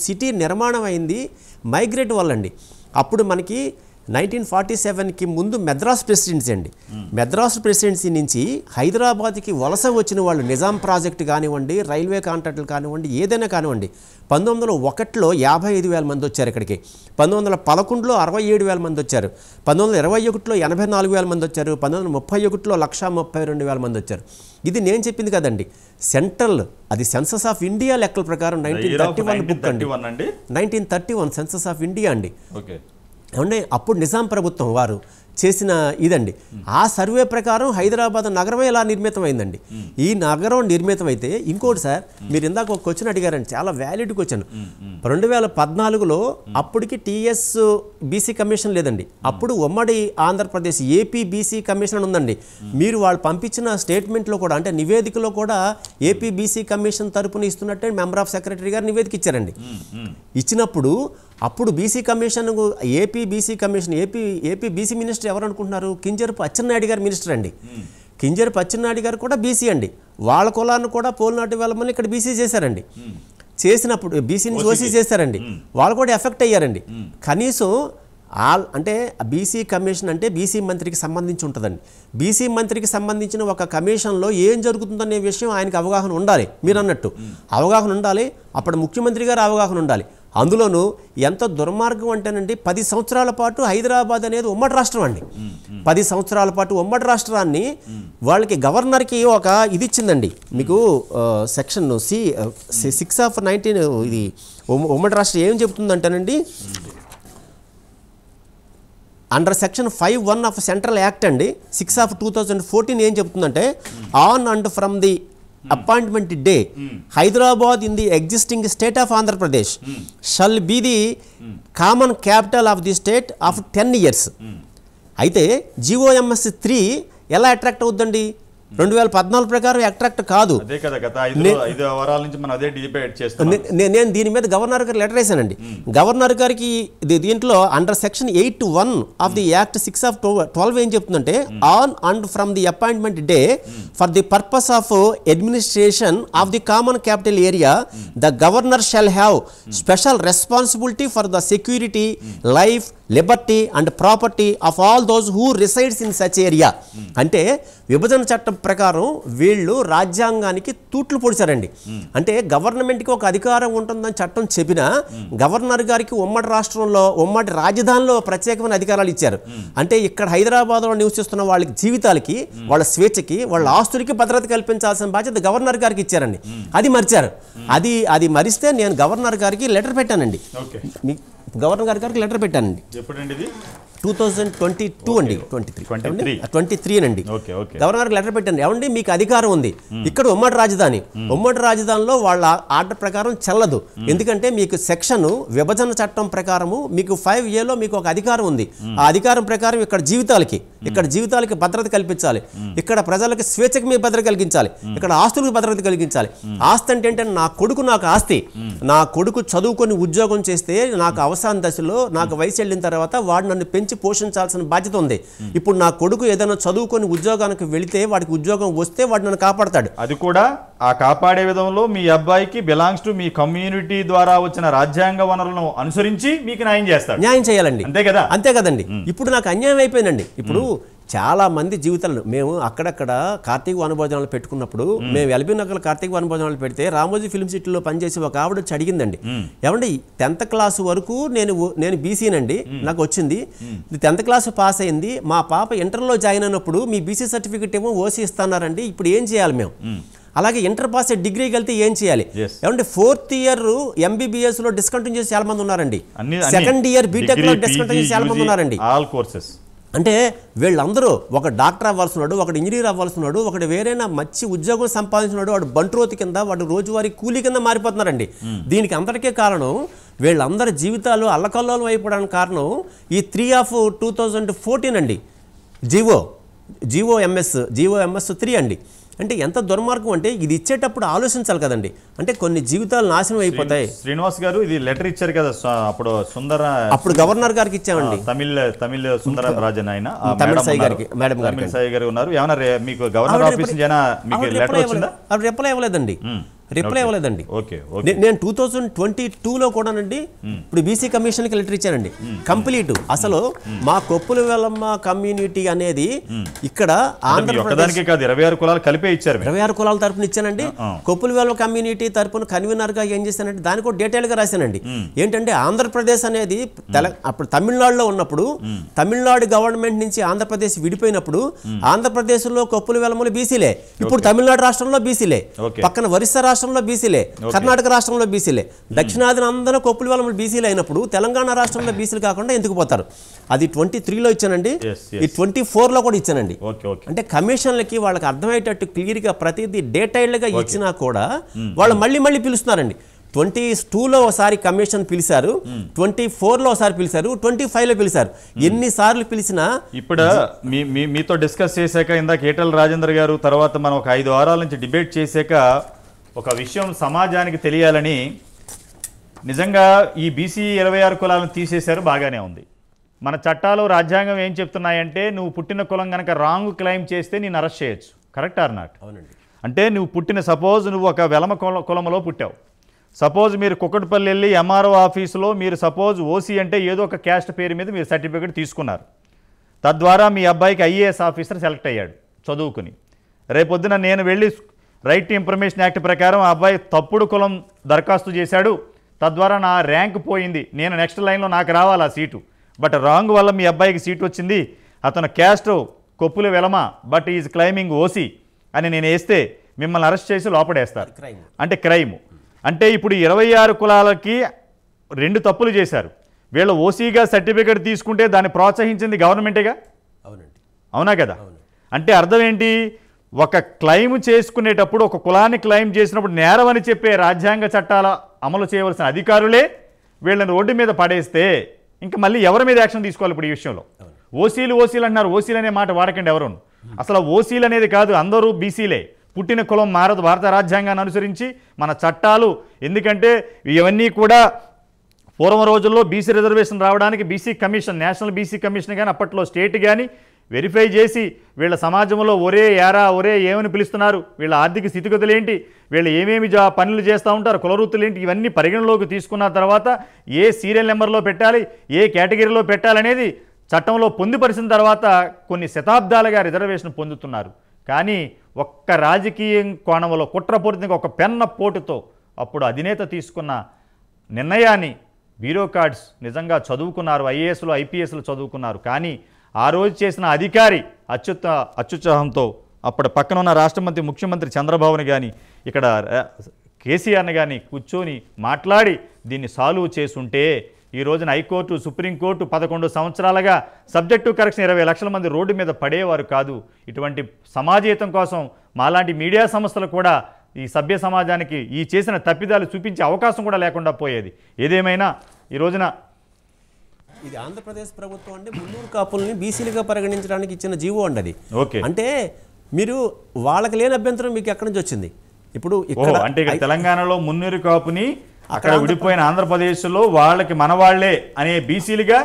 సిటీ నిర్మాణం అయింది మైగ్రేట్ వల్ల అండి. అప్పుడు మనకి 1947కి ముందు మెద్రాస్ ప్రెసిడెన్సీ అండి. మెద్రాస్ ప్రెసిడెన్సీ నుంచి హైదరాబాద్కి వలస వచ్చిన వాళ్ళు నిజాం ప్రాజెక్టు కానివ్వండి, రైల్వే కాంట్రాక్టులు కానివ్వండి, ఏదైనా కానివ్వండి. 1901లో 55,000 మంది వచ్చారు ఇక్కడికి. 1911లో 67,000 మంది వచ్చారు. 1921లో 84,000 మంది వచ్చారు. 1931లో 132,000 మంది వచ్చారు. ఇది నేను చెప్పింది కదండి, సెంట్రల్ అది సెన్సస్ ఆఫ్ ఇండియా లెక్కల ప్రకారం 1931 బుక్ అండి. 1931 సెన్సస్ ఆఫ్ ఇండియా అండి. ఏమంటే అప్పుడు నిజాం ప్రభుత్వం వారు చేసిన ఇదండి. ఆ సర్వే ప్రకారం హైదరాబాద్ నగరమే ఇలా నిర్మితమైందండి. ఈ నగరం నిర్మితమైతే ఇంకోటి సార్, మీరు ఇందాక ఒక క్వశ్చన్ అడిగారండి, చాలా వ్యాలిడ్ క్వశ్చన్. 2014లో అప్పటికి టీఎస్ బీసీ కమిషన్ లేదండి. అప్పుడు ఉమ్మడి ఆంధ్రప్రదేశ్ ఏపీ బీసీ కమిషన్ ఉందండి. మీరు వాళ్ళు పంపించిన స్టేట్మెంట్లో కూడా, అంటే నివేదికలో కూడా ఏపీ బీసీ కమిషన్ తరపున ఇస్తున్నట్టే మెంబర్ ఆఫ్ సెక్రటరీ గారు నివేదిక ఇచ్చారండి. ఇచ్చినప్పుడు అప్పుడు BC commission, AP BC minister ఎవరు అనుకుంటున్నారు? కింజరపు అచ్చెన్నాయుడు గారు మినిస్టర్ అండి. కింజరపు అచ్చెన్నాయుడు గారు కూడా బీసీ అండి. వాళ్ళ కులాన్ని కూడా పోల్నాటి వెళ్ళమని ఇక్కడ బీసీ చేశారండి. చేసినప్పుడు బీసీ నుంచి ఓసీ చేశారండి. వాళ్ళు కూడా ఎఫెక్ట్ అయ్యారండి. కనీసం అంటే బీసీ కమిషన్ అంటే బీసీ మంత్రికి సంబంధించి ఉంటుందండి. బీసీ మంత్రికి సంబంధించిన ఒక కమిషన్లో ఏం జరుగుతుందనే విషయం ఆయనకు అవగాహన ఉండాలి. మీరు అన్నట్టు అవగాహన ఉండాలి. అప్పుడు ముఖ్యమంత్రి గారు అవగాహన ఉండాలి. అందులోనూ ఎంత దుర్మార్గం అంటేనండి, 10 సంవత్సరాల పాటు హైదరాబాద్ అనేది ఉమ్మడి రాష్ట్రం అండి. 10 సంవత్సరాల పాటు ఉమ్మడి రాష్ట్రాన్ని వాళ్ళకి గవర్నర్కి ఒక ఇది ఇచ్చిందండి. మీకు సెక్షన్ 6/19 ఇది ఉమ్మడి రాష్ట్రం ఏం చెబుతుందంటేనండి, under section 5(1) of central act అండి 6/2014 ఏం చెబుతుందంటే, on and from the appointment day Hyderabad in the existing state of Andhra Pradesh shall be the common capital of the state of 10 years. అయితే GOMS 3 ఎలా అట్రాక్ట్ అవుతుందండి? 2014 ప్రకారం attract కాదు. అదే కదా, గత 5 వారాల నుంచి మనం అదే డిబేట్ చేస్తున్నాం. నేను దీని మీద గవర్నర్ గారికి లెటర్ వేసానండి. గవర్నర్ గారికి దీంట్లో under section 8(1) of the act 6/12 ఏం చెప్తుందంటే, on and from the appointment day for the purpose of administration of the common capital area the governor shall have special responsibility for the security, life, Liberty and property of all those who resides in such area. అంటే విభజన చట్టం ప్రకారం వీళ్ళు రాజ్యాంగానికి తూట్లు పొడిచారండి. అంటే గవర్నమెంట్కి ఒక అధికారం ఉంటుందని చట్టం చెప్పినా గవర్నర్ గారికి ఉమ్మడి రాష్ట్రంలో, ఉమ్మడి రాజధానిలో ప్రత్యేకమైన అధికారాలు ఇచ్చారు. అంటే ఇక్కడ హైదరాబాద్లో నివసిస్తున్న వాళ్ళకి జీవితాలకి, వాళ్ళ స్వేచ్ఛకి, వాళ్ళ ఆస్తులకి భద్రత కల్పించాల్సిన బాధ్యత గవర్నర్ గారికి ఇచ్చారండి. అది మరిచారు. అది మరిస్తే నేను గవర్నర్ గారికి లెటర్ పెట్టానండి. గవర్నర్ గారికి లెటర్ పెట్టానండి. ఎప్పుడండి ఇది? 2022 అండి. 23 అండి. గవర్నర్ లెటర్ పెట్టండి, ఏమండి మీకు అధికారం ఉంది, ఇక్కడ ఉమ్మడి రాజధానిలో వాళ్ళ ఆర్డర్ ప్రకారం చెల్లదు. ఎందుకంటే మీకు సెక్షన్ విభజన చట్టం ప్రకారము మీకు 5A మీకు ఒక అధికారం ఉంది. ఆ అధికారం ప్రకారం ఇక్కడ జీవితాలకి భద్రత కల్పించాలి, ఇక్కడ ప్రజలకు స్వేచ్ఛకి మీ భద్రత కలిగించాలి, ఇక్కడ ఆస్తులకు భద్రత కలిగించాలి. ఆస్తి అంటే నా కొడుకు నాకు ఆస్తి. నా కొడుకు చదువుకొని ఉద్యోగం చేస్తే నాకు అవసాన దశలో, నాకు వయసు వెళ్ళిన తర్వాత వాడు నన్ను పెంచి పోషించాల్సిన బాధ్యత ఉంది. ఇప్పుడు నా కొడుకు ఏదైనా చదువుకొని ఉద్యోగానికి వెళితే, వాడికి ఉద్యోగం వస్తే వాడు నన్ను కాపాడతాడు. అది కూడా ఆ కాపాడే విధంలో మీ అబ్బాయికి బిలాంగ్స్ టు మీ కమ్యూనిటీ ద్వారా వచ్చిన రాజ్యాంగ వనరులను అనుసరించి మీకు న్యాయం చేస్తాడు. న్యాయం చేయాలండి. అంతే కదండి. ఇప్పుడు నాకు అన్యాయం అయిపోయిందండి. ఇప్పుడు చాలా మంది జీవితాలను మేము అక్కడక్కడ కార్తీక వనభోజనాలు పెట్టుకున్నప్పుడు, మేము ఎల్బీ నగర్లో కార్తీక వనభోజనాలు పెడితే రామోజీ ఫిల్మ్ సిటీలో పనిచేసి ఒక ఆవిడ వచ్చి అడిగిందండి, ఏమండి 10th క్లాస్ వరకు నేను బీసీనండి, నాకు వచ్చింది, 10th క్లాస్ పాస్ అయింది, మా పాప ఇంటర్లో జాయిన్ అయినప్పుడు మీ బీసీ సర్టిఫికెట్ ఏమో ఓసీ ఇస్తున్నారండి, ఇప్పుడు ఏం చేయాలి మేము? అలాగే ఇంటర్ పాస్ డిగ్రీకి వెళ్తే ఏం చేయాలి? ఏమంటే 4th ఇయర్ MBBS లో డిస్కంటిన్యూ చేసి చాలా మంది ఉన్నారండి. 2nd ఇయర్ బీటెక్ లో డిస్కంటిన్యూ చేసి చాలా మంది ఉన్నారండి. అంటే వీళ్ళందరూ ఒక డాక్టర్ అవ్వాల్సినాడు, ఒకటి ఇంజనీర్ అవ్వాల్సినాడు, ఒకటి వేరేనా మంచి ఉద్యోగం సంపాదించినాడు, వాడు బంట్రోతి కింద, వాడు రోజువారీ కూలీ కింద మారిపోతున్నారండి. దీనికి అందరికీ కారణం వీళ్ళందరి జీవితాలు అల్లకల్లోలం అయిపోవడానికి కారణం ఈ 3/2014 అండి. GOMS 3 అండి. అంటే ఎంత దుర్మార్గం అంటే, ఇది ఇచ్చేటప్పుడు ఆలోచించాలి కదండి. అంటే కొన్ని జీవితాలు నాశనం అయిపోతాయి. శ్రీనివాస్ గారు ఇది లెటర్ ఇచ్చారు కదా, అప్పుడు గవర్నర్ గారికి ఇచ్చామండి. తమిళ సుందర రాజన్ ఆయన తమిళ సాయి గారికి, మేడం గారు ఉన్నారు. ఏమన్నా మీకు గవర్నర్ ఆఫీస్ మీకు లెటర్ వచ్చిందా? రిప్లై ఇవ్వలేదండి. నేను 2022లో కూడానండి ఇప్పుడు బీసీ కమిషన్కి లెటర్ ఇచ్చానండి. కంప్లీట్ అసలు మా కొప్పుల వెలమ్మ కమ్యూనిటీ అనేది ఇక్కడ ఆంధ్రప్రదేశ్ 26 కులాలు కలిపే ఇచ్చారు. 26 కులాల తరపున ఇచ్చానండి. కొప్పుల వెలమ్మ కమ్యూనిటీ తరపున కన్వీనర్ గా ఏం చేశానంటే దానికి కూడా డీటెయిల్ గా రాశానండి. ఏంటంటే ఆంధ్రప్రదేశ్ అనేది అప్పుడు తమిళనాడులో ఉన్నప్పుడు, తమిళనాడు గవర్నమెంట్ నుంచి ఆంధ్రప్రదేశ్ విడిపోయినప్పుడు ఆంధ్రప్రదేశ్ లో కొప్పుల వెలమ్మలు బీసీలే, ఇప్పుడు తమిళనాడు రాష్ట్రంలో బీసీలే, పక్కన ఒరిస్సా రాష్ట్రంలో బీసీలే, కర్ణాటక రాష్ట్రంలో బీసీలే, దక్షిణాదిన అందరూ కొప్పుల వాళ్ళ బీసీలు అయినప్పుడు తెలంగాణ రాష్ట్రంలో బీసీలు కాకుండా ఎందుకు పోతారు? అది 23లో ఇచ్చానండి, ఈ 24లో కూడా ఇచ్చానండి. అంటే కమిషన్లకి వాళ్ళకి అర్థమయ్యేటట్టు క్లియర్గా ప్రతిదీ డీటెయిల్డ్గా ఇచ్చినా కూడా వాళ్ళు మళ్ళీ మళ్ళీ పిలుస్తున్నారండి. 22లో ఒకసారి కమిషన్ పిలిచారు, 24లో ఒకసారి పిలిచారు, 25లో పిలిచారు. ఎన్నిసార్లు పిలిచినా ఇప్పుడు మీతో డిస్కస్ చేశాక ఇందాక ఈటెల రాజేందర్ గారు తర్వాత మనం ఒక 5 వారాల నుంచి డిబేట్ చేశాక ఒక విషయం సమాజానికి తెలియాలని, నిజంగా ఈ బీసీ 26 కులాలను తీసేశారు, బాగానే ఉంది. మన చట్టాలు రాజ్యాంగం ఏం చెప్తున్నాయంటే నువ్వు పుట్టిన కులం కనుక రాంగ్ క్లెయిమ్ చేస్తే నేను అరెస్ట్ చేయొచ్చు. Correct or not? అవునండి. అంటే నువ్వు పుట్టిన సపోజ్ నువ్వు ఒక వెలమ కులంలో పుట్టావు, సపోజ్ మీరు కుక్కటిపల్లి వెళ్ళి ఎంఆర్ఓ ఆఫీసులో మీరు సపోజ్ ఓసీ అంటే ఏదో ఒక క్యాస్ట్ పేరు మీద మీరు సర్టిఫికేట్ తీసుకున్నారు, తద్వారా మీ అబ్బాయికి ఐఏఎస్ ఆఫీసర్ సెలెక్ట్ అయ్యాడు చదువుకుని. రేపొద్దున నేను వెళ్ళి రైట్ టు ఇన్ఫర్మేషన్ యాక్ట్ ప్రకారం ఆ అబ్బాయి తప్పుడు కులం దరఖాస్తు చేశాడు, తద్వారా నా ర్యాంక్ పోయింది, నేను నెక్స్ట్ లైన్లో నాకు రావాలి ఆ సీటు, బట్ రాంగ్ వల్ల మీ అబ్బాయికి సీటు వచ్చింది, అతను caste Koppula Velama but is claiming OC అని నేను వేస్తే మిమ్మల్ని అరెస్ట్ చేసి లోపడేస్తారు. అంటే క్రైమ్. అంటే ఇప్పుడు 26 కులాలకి 2 తప్పులు చేశారు. వీళ్ళు ఓసీగా సర్టిఫికేట్ తీసుకుంటే దాన్ని ప్రోత్సహించింది గవర్నమెంటేగా. అవునండి. అవునా కదా? అంటే అర్థం ఏంటి? ఒక క్లెయిమ్ చేసుకునేటప్పుడు ఒక కులాన్ని క్లెయిమ్ చేసినప్పుడు నేరం అని చెప్పే రాజ్యాంగ చట్టాల అమలు చేయవలసిన అధికారులే వీళ్ళని రోడ్డు మీద పడేస్తే ఇంకా మళ్ళీ ఎవరి మీద యాక్షన్ తీసుకోవాలి? ఇప్పుడు ఈ విషయంలో ఓసీలు అంటున్నారు, ఓసీలు అనే మాట వాడకండి ఎవరు. అసలు ఓసీలు అనేది కాదు, అందరూ బీసీలే. పుట్టిన కులం మారదు భారత రాజ్యాంగాన్ని అనుసరించి మన చట్టాలు. ఎందుకంటే ఇవన్నీ కూడా పూర్వం రోజుల్లో బీసీ రిజర్వేషన్ రావడానికి BC commission, national BC commission కానీ అప్పట్లో స్టేట్ కానీ వెరిఫై చేసి వీళ్ళ సమాజంలో ఒరే యారా ఒరే ఏమని పిలుస్తున్నారు, వీళ్ళ ఆర్థిక స్థితిగతులు ఏంటి, వీళ్ళు ఏమేమి పనులు చేస్తూ ఉంటారు, కులవృత్తులు ఏంటి, ఇవన్నీ పరిగణలోకి తీసుకున్న తర్వాత ఏ సీరియల్ నెంబర్లో పెట్టాలి, ఏ కేటగిరీలో పెట్టాలనేది చట్టంలో పొందుపరిచిన తర్వాత కొన్ని శతాబ్దాలుగా రిజర్వేషన్ పొందుతున్నారు. కానీ ఒక్క రాజకీయ కోణంలో కుట్రపూరితంగా ఒక పెన్న పోటుతో అప్పుడు అధినేత తీసుకున్న నిర్ణయాన్ని బ్యూరోక్రాట్స్ నిజంగా చదువుకున్నారు, ఐఏఎస్లు ఐపీఎస్లు చదువుకున్నారు. కానీ ఆ రోజు చేసిన అధికారి అత్యుత్సాహంతో అప్పుడు పక్కన ఉన్న రాష్ట్ర మంత్రి ముఖ్యమంత్రి చంద్రబాబుని కానీ ఇక్కడ కేసీఆర్ని కానీ కూర్చొని మాట్లాడి దీన్ని సాల్వ్ చేసుంటే ఈ రోజున హైకోర్టు సుప్రీంకోర్టు 11 సంవత్సరాలుగా సబ్జెక్టు కరెక్షన్ 20 లక్షల మంది రోడ్డు మీద పడేవారు కాదు. ఇటువంటి సమాజహితం కోసం మాలాంటి మీడియా సంస్థలు కూడా ఈ సభ్య సమాజానికి ఈ చేసిన తప్పిదాలు చూపించే అవకాశం కూడా లేకుండా పోయేది. ఏదేమైనా ఈ రోజున ఇది ఆంధ్రప్రదేశ్ ప్రభుత్వం అంటే మున్నూరు కాపుల్ని బీసీలుగా పరిగణించడానికి ఇచ్చిన జీవో అండి అది. ఓకే. అంటే మీరు వాళ్ళకి లేని అభ్యంతరం మీకు ఎక్కడి నుంచి వచ్చింది? ఇప్పుడు ఇక్కడ అంటే ఇక్కడ తెలంగాణలో మున్నూరు కాపుని అక్కడ విడిపోయిన ఆంధ్రప్రదేశ్లో వాళ్ళకి మనవాళ్లే అనే బీసీలుగా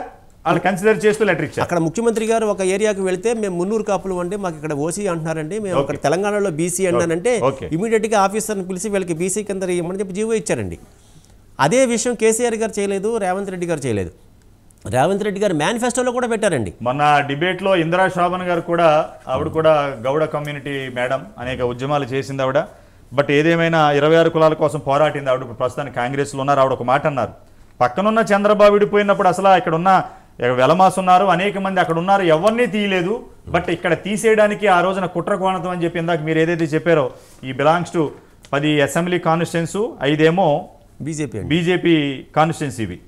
వాళ్ళు కన్సిడర్ చేస్తూ లెటర్ ఇచ్చారు. అక్కడ ముఖ్యమంత్రి గారు ఒక ఏరియాకి వెళ్తే మేము మున్నూరు కాపులు అంటే మాకు ఇక్కడ ఓసీ అంటున్నారండి, మేము అక్కడ తెలంగాణలో బీసీ అన్నానంటే ఇమీడియట్గా ఆఫీసర్ని పిలిచి వీళ్ళకి బీసీ కింద ఇవ్వమని చెప్పి జీవో ఇచ్చారండి. అదే విషయం కేసీఆర్ గారు చేయలేదు, రేవంత్ రెడ్డి గారు చేయలేదు. రేవంత్ రెడ్డి గారు మేనిఫెస్టోలో కూడా పెట్టారండి. మొన్న డిబేట్లో ఇందిరా శోభన్ గారు కూడా, ఆవిడ కూడా గౌడ కమ్యూనిటీ మేడం, అనేక ఉద్యమాలు చేసింది ఆవిడ. బట్ ఏదేమైనా 26 కులాల కోసం పోరాటింది ఆవిడ. ప్రస్తుతానికి కాంగ్రెస్లో ఉన్నారు. ఆవిడ ఒక మాట అన్నారు, పక్కనున్న చంద్రబాబు విడిపోయినప్పుడు అసలు ఇక్కడ ఉన్న వెలమాస్ ఉన్నారు, అనేక మంది అక్కడ ఉన్నారు, ఎవరిని తీయలేదు. బట్ ఇక్కడ తీసేయడానికి ఆ రోజున కుట్ర కోణతం అని చెప్పి ఇందాక మీరు ఏదైతే చెప్పారో, ఈ బిలాంగ్స్ టు 10 అసెంబ్లీ కాన్స్టిట్యున్సీ, 5 ఏమో బీజేపీ కాన్స్టిట్యున్సీ.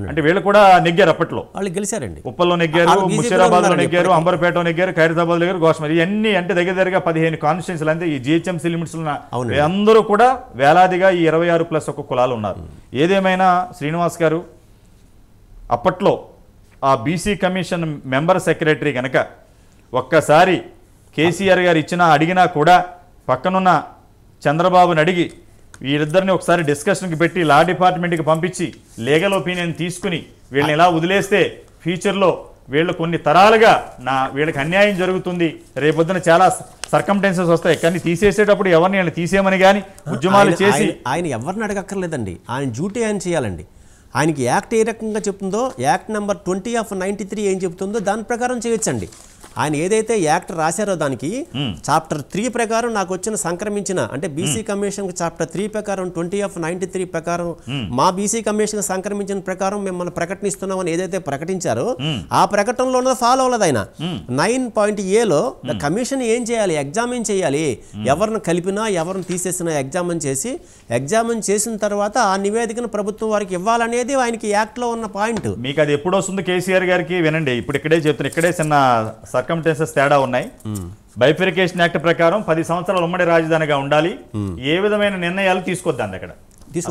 అంటే వీళ్ళు కూడా నెగ్గారు, అప్పట్లో వాళ్ళు గెలిచారండి. ఉప్పల్లో నెగ్గారు, ముషీరాబాద్లో నెగ్గారు, అంబర్పేట నెగ్గారు, ఖైరతాబాద్ దగ్గర గోస్మరి, ఇవన్నీ అంటే దగ్గర 15 కాన్స్టిట్యున్సీలు. అంటే ఈ జిహెచ్ఎంసీ లిమిట్స్ ఉన్న అందరూ కూడా వేలాదిగా ఈ 26+1 కులాలు ఉన్నారు. ఏదేమైనా శ్రీనివాస్ గారు అప్పట్లో ఆ బీసీ కమిషన్ మెంబర్ సెక్రటరీ కనుక ఒక్కసారి కేసీఆర్ గారు అడిగినా కూడా పక్కనున్న చంద్రబాబుని అడిగి వీరిద్దరిని ఒకసారి డిస్కషన్కి పెట్టి లా డిపార్ట్మెంట్కి పంపించి లీగల్ ఒపీనియన్ తీసుకుని వీళ్ళని ఇలా వదిలేస్తే ఫ్యూచర్లో వీళ్ళు కొన్ని తరాలుగా వీళ్ళకి అన్యాయం జరుగుతుంది, రేపొద్దున చాలా సర్కమ్టెన్సెస్ వస్తాయి. కానీ తీసేసేటప్పుడు ఎవరిని ఆయన తీసేయమని కానీ ఉద్యమాలు చేసి ఆయన ఎవరిని అడగక్కర్లేదండి, ఆయన డ్యూటీ ఆయన చేయాలండి. ఆయనకి యాక్ట్ ఏ రకంగా చెప్తుందో, యాక్ట్ నెంబర్ 20/93 ఏం చెప్తుందో దాని ప్రకారం చేయొచ్చండి. ఆయన ఏదైతే యాక్ట్ రాశారో దానికి చాప్టర్ 3 ప్రకారం నాకు వచ్చిన సంక్రమించిన అంటే బీసీ కమిషన్ చాప్టర్ 3 ప్రకారం 20/93 ప్రకారం మా బీసీ కమిషన్ సంక్రమించిన ప్రకారం మిమ్మల్ని ప్రకటిస్తున్నామని ఏదైతే ప్రకటించారో ఆ ప్రకటనలో ఉన్నది ఫాలో అవ్వలేదు ఆయన. 9.A ద కమిషన్ ఏం చేయాలి, ఎగ్జామిన్ చేయాలి, ఎవరిని కలిపినా ఎవరిని తీసేసినా ఎగ్జామిన్ చేసిన తర్వాత ఆ నివేదికను ప్రభుత్వం వారికి ఇవ్వాలనేది ఆయనకి యాక్ట్లో ఉన్న పాయింట్. మీకు అది ఎప్పుడు వస్తుంది కేసీఆర్ గారికి వినండి, ఇప్పుడు ఇక్కడే చెప్తున్నా, ఇక్కడే చిన్న సర్కమ్స్టెన్సెస్ తేడా ఉన్నాయి. బైఫికేషన్ యాక్ట్ ప్రకారం 10 సంవత్సరాలు ఉమ్మడి రాజధానిగా ఉండాలి. ఏ విధమైన నిర్ణయాలు తీసుకోవద్దండి అక్కడ,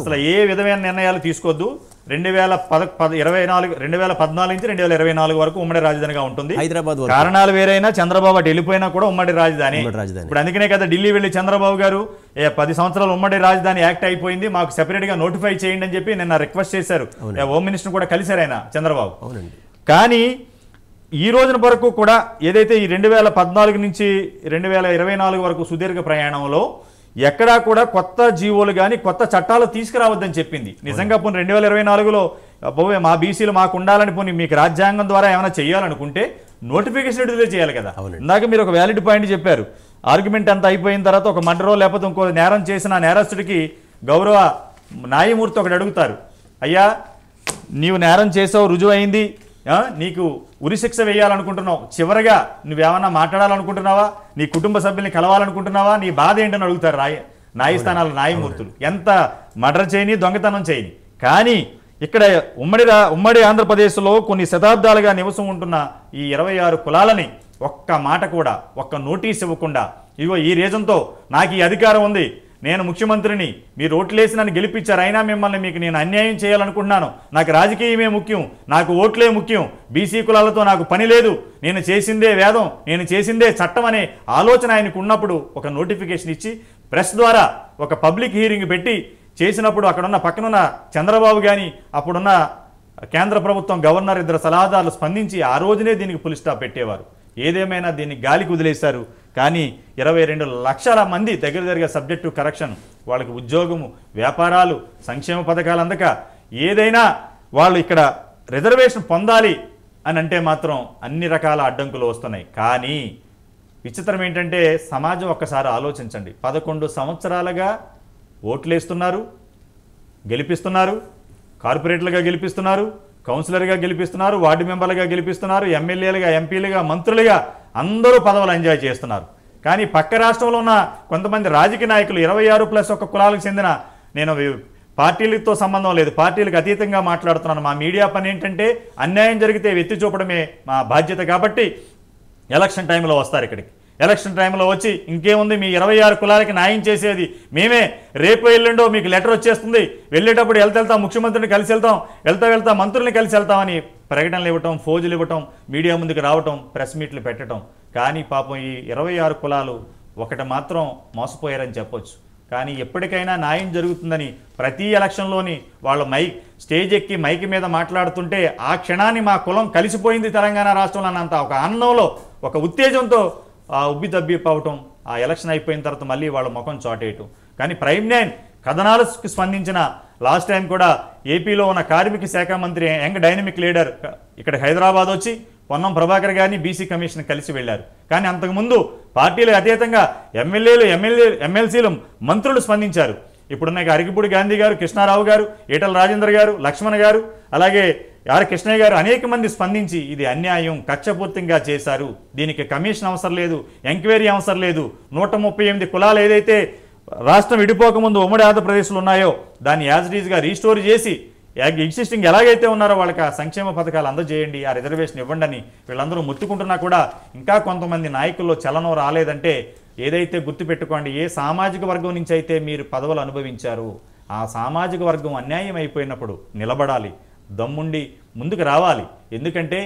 అసలు ఏ విధమైన నిర్ణయాలు తీసుకోవద్దు. 2014 నుంచి 2024 వరకు ఉమ్మడి రాజధానిగా ఉంటుంది. హైదరాబాద్ కారణాలు వేరైనా చంద్రబాబు అటు వెళ్ళిపోయినా కూడా ఉమ్మడి రాజధాని. ఇప్పుడు అందుకనే కదా ఢిల్లీ వెళ్ళి చంద్రబాబు గారు 10 సంవత్సరాలు ఉమ్మడి రాజధాని యాక్ట్ అయిపోయింది, మాకు సెపరేట్ గా నోటిఫై చేయండి అని చెప్పి నిన్న రిక్వెస్ట్ చేశారు. హోమ్ మినిస్టర్ కూడా కలిశారు ఆయన చంద్రబాబు. కానీ ఈ రోజున వరకు కూడా ఏదైతే ఈ 2014 నుంచి 2024 వరకు సుదీర్ఘ ప్రయాణంలో ఎక్కడా కూడా కొత్త జీవోలు కానీ కొత్త చట్టాలు తీసుకురావద్దని చెప్పింది. నిజంగా పోనీ 2024లో మా బీసీలు మాకు ఉండాలని పోనీ మీకు రాజ్యాంగం ద్వారా ఏమైనా చేయాలనుకుంటే నోటిఫికేషన్ విడుదల చేయాలి కదా. ఇందాక మీరు ఒక వ్యాలిడ్ పాయింట్ చెప్పారు, ఆర్గ్యుమెంట్ అంతా అయిపోయిన తర్వాత ఒక మర్డరో లేకపోతే ఇంకో నేరం చేసిన నేరస్తుడికి గౌరవ న్యాయమూర్తి ఒకటి అడుగుతారు, అయ్యా నీవు నేరం చేసావు, రుజువు అయింది, నీకు ఉరిశిక్ష వేయాలనుకుంటున్నావు, చివరిగా నువ్వేమన్నా మాట్లాడాలనుకుంటున్నావా, నీ కుటుంబ సభ్యుల్ని కలవాలనుకుంటున్నావా, నీ బాధ ఏంటని అడుగుతారు న్యాయస్థానాల న్యాయమూర్తులు. ఎంత మర్డర్ చేయని దొంగతనం చేయని. కానీ ఇక్కడ ఉమ్మడి ఆంధ్రప్రదేశ్లో కొన్ని శతాబ్దాలుగా నివసం ఉంటున్న ఈ 26 కులాలని ఒక్క మాట కూడా ఒక్క నోటీస్ ఇవ్వకుండా, ఇగో ఈ రీజన్తో నాకు ఈ అధికారం ఉంది, నేను ముఖ్యమంత్రిని, మీరు ఓట్లేసి నన్ను గెలిపించారు, అయినా మిమ్మల్ని మీకు నేను అన్యాయం చేయాలనుకుంటున్నాను, నాకు రాజకీయమే ముఖ్యం, నాకు ఓట్లే ముఖ్యం, బీసీ కులాలతో నాకు పని లేదు, నేను చేసిందే వేదం, నేను చేసిందే చట్టం అనే ఆలోచన ఆయనకు ఉన్నప్పుడు ఒక నోటిఫికేషన్ ఇచ్చి ప్రెస్ ద్వారా ఒక పబ్లిక్ హీరింగ్ పెట్టి చేసినప్పుడు అక్కడున్న పక్కనున్న చంద్రబాబు కానీ అప్పుడున్న కేంద్ర ప్రభుత్వం గవర్నర్ ఇద్దరు సలహాదారులు స్పందించి ఆ రోజునే దీనికి ఫుల్ స్టాప్ పెట్టేవారు. ఏదేమైనా దీన్ని గాలికి వదిలేశారు. కానీ 22 లక్షల మంది దగ్గర సబ్జెక్టు కరెక్షన్, వాళ్ళకి ఉద్యోగము, వ్యాపారాలు, సంక్షేమ పథకాలు అందక ఏదైనా వాళ్ళు ఇక్కడ రిజర్వేషన్ పొందాలి అని అంటే మాత్రం అన్ని రకాల అడ్డంకులు వస్తున్నాయి. కానీ విచిత్రం ఏంటంటే సమాజం ఒక్కసారి ఆలోచించండి, 11 సంవత్సరాలుగా ఓట్లేస్తున్నారు, గెలిపిస్తున్నారు, కార్పొరేటర్లుగా గెలిపిస్తున్నారు, కౌన్సిలర్గా గెలిపిస్తున్నారు, వార్డు మెంబర్లుగా గెలిపిస్తున్నారు, ఎమ్మెల్యేలుగా, ఎంపీలుగా, మంత్రులుగా అందరూ పదవులు ఎంజాయ్ చేస్తున్నారు. కానీ పక్క రాష్ట్రంలో ఉన్న కొంతమంది రాజకీయ నాయకులు 26+1 కులాలకు చెందిన, నేను పార్టీలతో సంబంధం లేదు, పార్టీలకు అతీతంగా మాట్లాడుతున్నాను, మా మీడియా పని ఏంటంటే అన్యాయం జరిగితే ఎత్తి చూపడమే మా బాధ్యత కాబట్టి ఎలక్షన్ టైంలో వస్తారు ఇక్కడికి. ఎలక్షన్ టైంలో వచ్చి ఇంకేముంది మీ 26 కులాలకి న్యాయం చేసేది మేమే, రేపు ఎల్లుండో మీకు లెటర్ వచ్చేస్తుంది, వెళ్ళేటప్పుడు వెళ్తా ముఖ్యమంత్రిని కలిసి వెళ్తాం, వెళ్తా మంత్రుల్ని కలిసి వెళ్తామని ప్రకటనలు ఇవ్వటం, ఫోజులు ఇవ్వటం, మీడియా ముందుకు రావటం, ప్రెస్ మీట్లు పెట్టడం. కానీ పాపం ఈ 26 కులాలు ఒకటి మాత్రం మోసపోయారని చెప్పొచ్చు. కానీ ఎప్పటికైనా న్యాయం జరుగుతుందని ప్రతి ఎలక్షన్లోని వాళ్ళు స్టేజ్ ఎక్కి మైక్ మీద మాట్లాడుతుంటే ఆ క్షణాన్ని మా కులం కలిసిపోయింది తెలంగాణ రాష్ట్రంలో అన్నంత ఒక ఆనందంలో, ఒక ఉత్తేజంతో ఉబ్బి తబ్బిపోవటం, ఆ ఎలక్షన్ అయిపోయిన తర్వాత మళ్ళీ వాళ్ళ ముఖం చాటేయటం. కానీ ప్రైమ్ 9 కథనాలకు స్పందించిన లాస్ట్ టైం కూడా ఏపీలో ఉన్న కార్మిక శాఖ మంత్రి యంగ్ డైనమిక్ లీడర్ ఇక్కడ హైదరాబాద్ వచ్చి పొన్నం ప్రభాకర్ గారిని బీసీ కమిషన్ కలిసి వెళ్ళారు. కానీ అంతకుముందు పార్టీలకు అతీతంగా ఎమ్మెల్యేలు, ఎమ్మెల్సీలు, మంత్రులు స్పందించారు. ఇప్పుడున్న అరిగిపూడి గాంధీ గారు, కృష్ణారావు గారు, ఈటల రాజేందర్ గారు, లక్ష్మణ్ గారు, అలాగే ఆర్ కృష్ణయ్య గారు అనేక మంది స్పందించి ఇది అన్యాయం, కక్షపూర్తిగా చేశారు, దీనికి కమిషన్ అవసరం లేదు, ఎంక్వైరీ అవసరం లేదు, 138 కులాలు ఏదైతే రాష్ట్రం విడిపోకముందు ఉమ్మడి ఆంధ్రప్రదేశ్లో ఉన్నాయో దాన్ని యాజ్ ఇట్ ఈజ్గా రీస్టోర్ చేసి ఎగ్జిస్టింగ్ ఎలాగైతే ఉన్నారో వాళ్ళకి ఆ సంక్షేమ పథకాలు అందజేయండి, ఆ రిజర్వేషన్ ఇవ్వండి అని వీళ్ళందరూ ముత్తుకుంటున్నా కూడా ఇంకా కొంతమంది నాయకుల్లో చలనం రాలేదంటే ఏదైతే గుర్తుపెట్టుకోండి, ఏ సామాజిక వర్గం నుంచి అయితే మీరు పదవులు అనుభవించారు ఆ సామాజిక వర్గం అన్యాయం అయిపోయినప్పుడు నిలబడాలి, దమ్ముండి ముందుకు రావాలి. ఎందుకంటే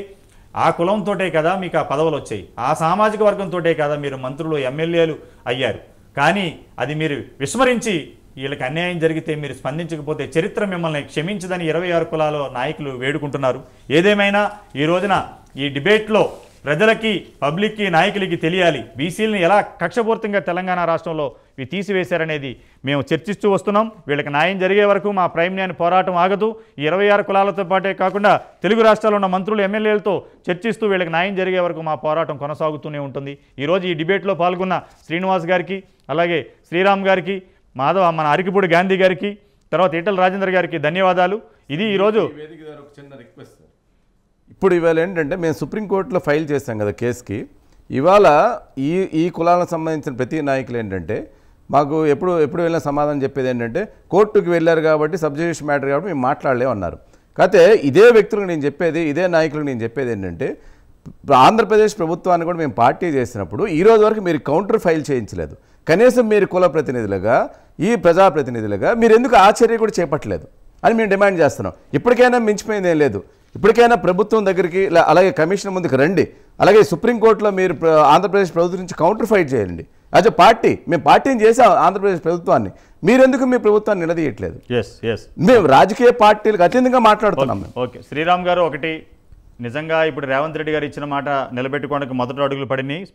ఆ కులంతోటే కదా మీకు ఆ పదవులు వచ్చాయి, ఆ సామాజిక వర్గంతోటే కదా మీరు మంత్రులు, ఎమ్మెల్యేలు అయ్యారు. కానీ అది మీరు విస్మరించి వీళ్ళకి అన్యాయం జరిగితే మీరు స్పందించకపోతే చరిత్ర మిమ్మల్ని క్షమించదని 26 కులాల నాయకులు వేడుకుంటున్నారు. ఏదేమైనా ఈ రోజున ఈ డిబేట్లో ప్రజలకి, పబ్లిక్కి, నాయకులకి తెలియాలి. బీసీలను ఎలా కక్షపూర్తంగా తెలంగాణ రాష్ట్రంలో ఇవి తీసివేశారనేది మేము చర్చిస్తూ వస్తున్నాం. వీళ్ళకి న్యాయం జరిగే వరకు మా ప్రైమ్ న్యాయ పోరాటం ఆగదు. ఈ 26 కులాలతో పాటే కాకుండా తెలుగు రాష్ట్రాల్లో ఉన్న మంత్రులు, ఎమ్మెల్యేలతో చర్చిస్తూ వీళ్ళకి న్యాయం జరిగే వరకు మా పోరాటం కొనసాగుతూనే ఉంటుంది. ఈరోజు ఈ డిబేట్లో పాల్గొన్న శ్రీనివాస్ గారికి, అలాగే శ్రీరామ్ గారికి, మన అరికిపూడి గాంధీ గారికి, తర్వాత ఈటల రాజేందర్ గారికి ధన్యవాదాలు. ఇది ఈరోజు ఇప్పుడు ఇవాళ ఏంటంటే మేము సుప్రీంకోర్టులో ఫైల్ చేశాం కదా కేసుకి. ఇవాళ ఈ కులాలకు సంబంధించిన ప్రతి నాయకులు ఏంటంటే మాకు ఎప్పుడు వెళ్ళిన సమాధానం చెప్పేది ఏంటంటే కోర్టుకు వెళ్ళారు కాబట్టి సబ్జుడిషియల్ మ్యాటర్ కాబట్టి మేము మాట్లాడలేమన్నారు. కాకపోతే ఇదే వ్యక్తులకు నేను చెప్పేది, ఇదే నాయకులకు నేను చెప్పేది ఏంటంటే ఆంధ్రప్రదేశ్ ప్రభుత్వాన్ని కూడా మేము పార్టీ చేసినప్పుడు ఈ రోజు వరకు మీరు కౌంటర్ ఫైల్ చేయించలేదు. కనీసం మీరు కుల ప్రతినిధులుగా, ఈ ప్రజాప్రతినిధులుగా మీరు ఎందుకు ఆ చర్య కూడా చేపట్టలేదు అని మేము డిమాండ్ చేస్తున్నాం. ఇప్పటికైనా మించిపోయింది ఏం లేదు. ఇప్పటికైనా ప్రభుత్వం దగ్గరికి, అలాగే కమిషన్ ముందుకు రండి. అలాగే సుప్రీంకోర్టులో మీరు ఆంధ్రప్రదేశ్ ప్రభుత్వం నుంచి కౌంటర్ ఫైట్ చేయండి. యాజ్ అ పార్టీ మేము పార్టీని చేసాం ఆంధ్రప్రదేశ్ ప్రభుత్వాన్ని. మీరెందుకు మీ ప్రభుత్వాన్ని నిలదీయట్లేదు? మేము రాజకీయ పార్టీలకు అత్యంతంగా మాట్లాడుతున్నాం. ఓకే శ్రీరామ్ గారు, ఒకటి నిజంగా ఇప్పుడు రేవంత్ రెడ్డి గారు ఇచ్చిన మాట నిలబెట్టుకోవడానికి మొదటి అడుగులు పడినాయి.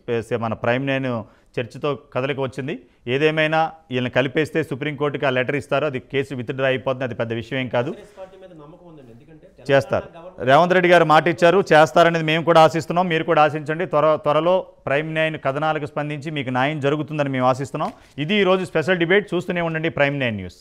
మన ప్రైమ్ నేను చర్చతో కదలిక వచ్చింది. ఏదేమైనా వీళ్ళని కలిపేస్తే సుప్రీంకోర్టుకి ఆ లెటర్ ఇస్తారు, అది కేసు విత్డ్రా అయిపోతుంది. అది పెద్ద విషయం ఏం కాదు, చేస్తారు. రేవంత్ రెడ్డి గారు మాట ఇచ్చారు, చేస్తారనేది మేము కూడా ఆశిస్తున్నాం. మీరు కూడా ఆశించండి. త్వరలో ప్రైమ్ నైన్ కథనాలకు స్పందించి మీకు న్యాయం జరుగుతుందని మేము ఆశిస్తున్నాం. ఇది ఈరోజు స్పెషల్ డిబేట్. చూస్తూనే ఉండండి ప్రైమ్ నైన్ న్యూస్.